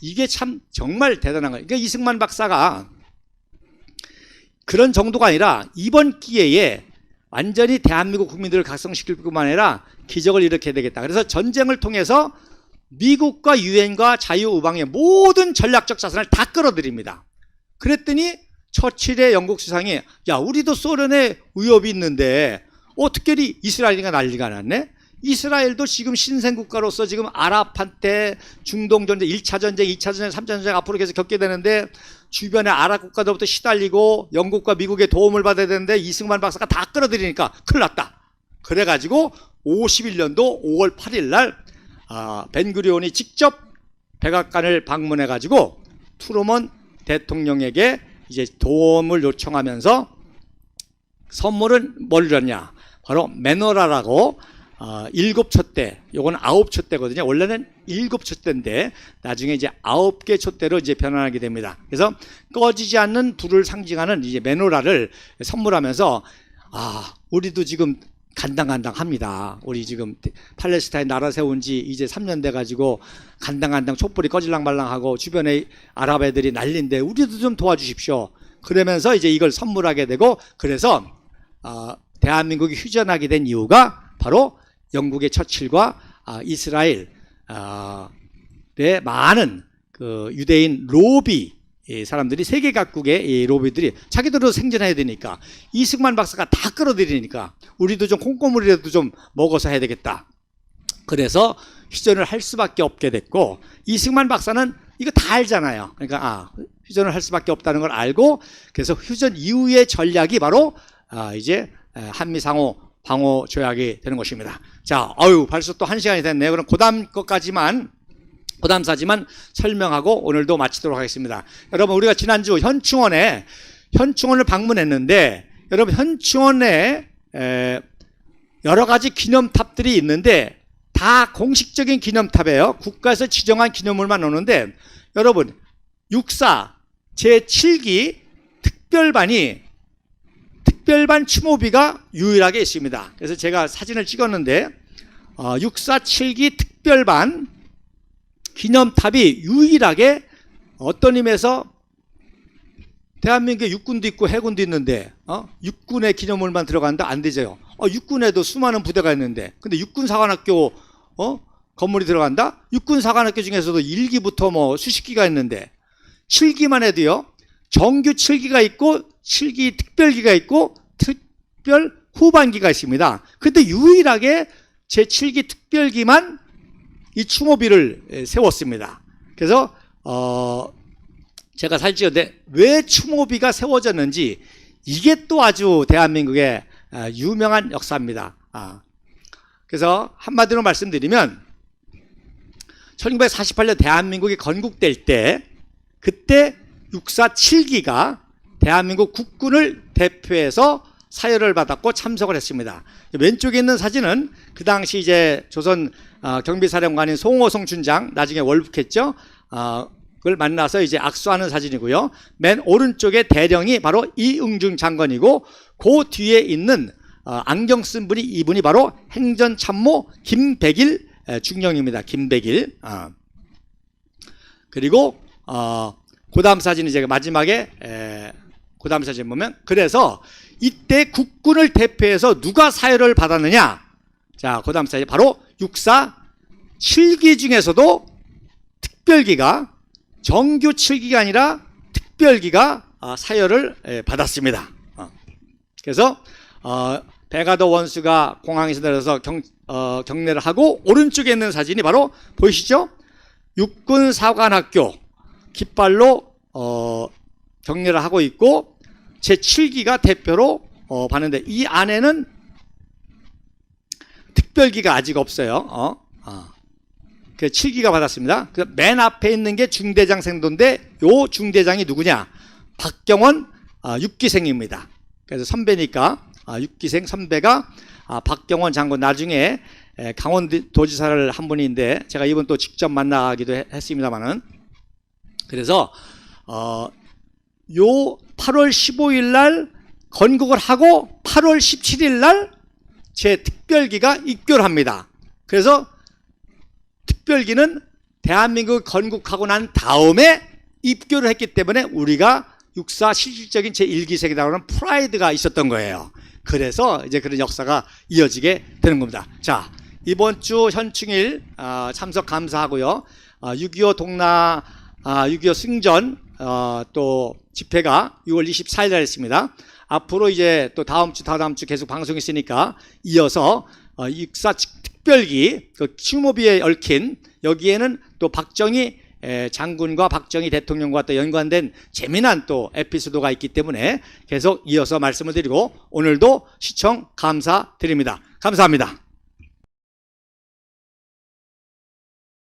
이게 참 정말 대단한 거예요. 그러니까 이승만 박사가 그런 정도가 아니라 이번 기회에 완전히 대한민국 국민들을 각성시킬 뿐만 아니라 기적을 일으켜야 되겠다. 그래서 전쟁을 통해서 미국과 유엔과 자유우방의 모든 전략적 자산을 다 끌어들입니다. 그랬더니 처칠의 영국 수상이, 야, 우리도 소련에 위협이 있는데 어떻게 이스라엘이가 난리가 났네? 이스라엘도 지금 신생국가로서 지금 아랍한테 중동전쟁, 1차 전쟁, 2차 전쟁, 3차 전쟁 앞으로 계속 겪게 되는데 주변의 아랍 국가들부터 시달리고 영국과 미국의 도움을 받아야 되는데 이승만 박사가 다 끌어들이니까 큰일 났다. 그래가지고 51년도 5월 8일 날 벤구리온이 직접 백악관을 방문해가지고 트루먼 대통령에게 이제 도움을 요청하면서 선물은 뭘 줬냐? 바로 메노라라고 7촛대, 요건 9촛대거든요. 원래는 7촛대인데 나중에 이제 9개 촛대로 이제 변환하게 됩니다. 그래서 꺼지지 않는 불을 상징하는 이제 메노라를 선물하면서 우리도 지금 간당간당합니다. 우리 지금 팔레스타인 나라 세운 지 이제 3년 돼가지고 간당간당 촛불이 꺼질랑말랑하고 주변에 아랍 애들이 난리인데 우리도 좀 도와주십시오. 그러면서 이제 이걸 선물하게 되고, 그래서 대한민국이 휴전하게 된 이유가 바로 영국의 처칠과 이스라엘의 많은 그 유대인 로비 사람들이, 세계 각국의 이 로비들이 자기들도 생존해야 되니까 이승만 박사가 다 끌어들이니까 우리도 좀 콩고물이라도 좀 먹어서 해야 되겠다. 그래서 휴전을 할 수밖에 없게 됐고, 이승만 박사는 이거 다 알잖아요. 그러니까 휴전을 할 수밖에 없다는 걸 알고, 그래서 휴전 이후의 전략이 바로 이제 한미 상호 방호 조약이 되는 것입니다. 자, 벌써 또 1시간이 됐네요. 그럼 고담사지만 설명하고 오늘도 마치도록 하겠습니다. 여러분, 우리가 지난주 현충원에 현충원을 방문했는데 여러분 현충원에 여러 가지 기념탑들이 있는데 다 공식적인 기념탑이에요. 국가에서 지정한 기념물만 오는데 여러분 육사 제7기 특별반 추모비가 유일하게 있습니다. 그래서 제가 사진을 찍었는데 육사 7기 특별반 기념탑이 유일하게 어떤 의미에서 대한민국에 육군도 있고 해군도 있는데 육군의 기념물만 들어간다? 안 되죠. 육군에도 수많은 부대가 있는데 근데 육군사관학교 건물이 들어간다? 육군사관학교 중에서도 1기부터 뭐 수십 기가 있는데 7기만 해도요 정규 7기가 있고 7기 특별기가 있고 특별 후반기가 있습니다. 근데 유일하게 제7기 특별기만 이 추모비를 세웠습니다. 그래서 제가 사진 찍었는데 왜 추모비가 세워졌는지 이게 또 아주 대한민국의 유명한 역사입니다. 그래서 한마디로 말씀드리면 1948년 대한민국이 건국될 때 그때 육사 7기가 대한민국 국군을 대표해서 사열을 받았고 참석을 했습니다. 왼쪽에 있는 사진은 그 당시 이제 조선 경비사령관인 송호성 춘장 나중에 월북했죠. 그걸 만나서 이제 악수하는 사진이고요. 맨 오른쪽에 대령이 바로 이응중 장관이고 그 뒤에 있는 안경 쓴 분이 이분이 바로 행전참모 김백일 중령입니다. 김백일. 그리고 그 다음 사진이 제가 마지막에 그 다음 사진 보면 그래서 이때 국군을 대표해서 누가 사열을 받았느냐. 자, 그 다음 사진 바로 육사 7기 중에서도 특별기가 정규 7기가 아니라 특별기가 사열을 받았습니다. 그래서 배가더 원수가 공항에서 내려서 경례를 하고 오른쪽에 있는 사진이 바로 보이시죠? 육군사관학교 깃발로 경례를 하고 있고 제7기가 대표로 받는데 이 안에는 특별기가 아직 없어요. 그 7기가 받았습니다. 그 맨 앞에 있는 게 중대장 생도인데 요 중대장이 누구냐? 박경원 6기생입니다. 그래서 선배니까 6기생 선배가 박경원 장군 나중에 강원도지사를 한 분인데 제가 이분 또 직접 만나기도 했습니다만은 그래서 요 8월 15일 날 건국을 하고 8월 17일 날 제 특별기가 입교를 합니다. 그래서 특별기는 대한민국 건국하고 난 다음에 입교를 했기 때문에 우리가 육사 실질적인 제1기생이라고 하는 프라이드가 있었던 거예요. 그래서 이제 그런 역사가 이어지게 되는 겁니다. 자, 이번 주 현충일 참석 감사하고요. 6.25 동라 6.25 승전 또 집회가 6월 24일 날 했습니다. 앞으로 이제 또 다음 주 다다음 주 계속 방송이 있으니까 이어서 육사 특별기 그 추모비에 얽힌 여기에는 또 박정희 장군과 박정희 대통령과 또 연관된 재미난 또 에피소드가 있기 때문에 계속 이어서 말씀을 드리고 오늘도 시청 감사드립니다. 감사합니다.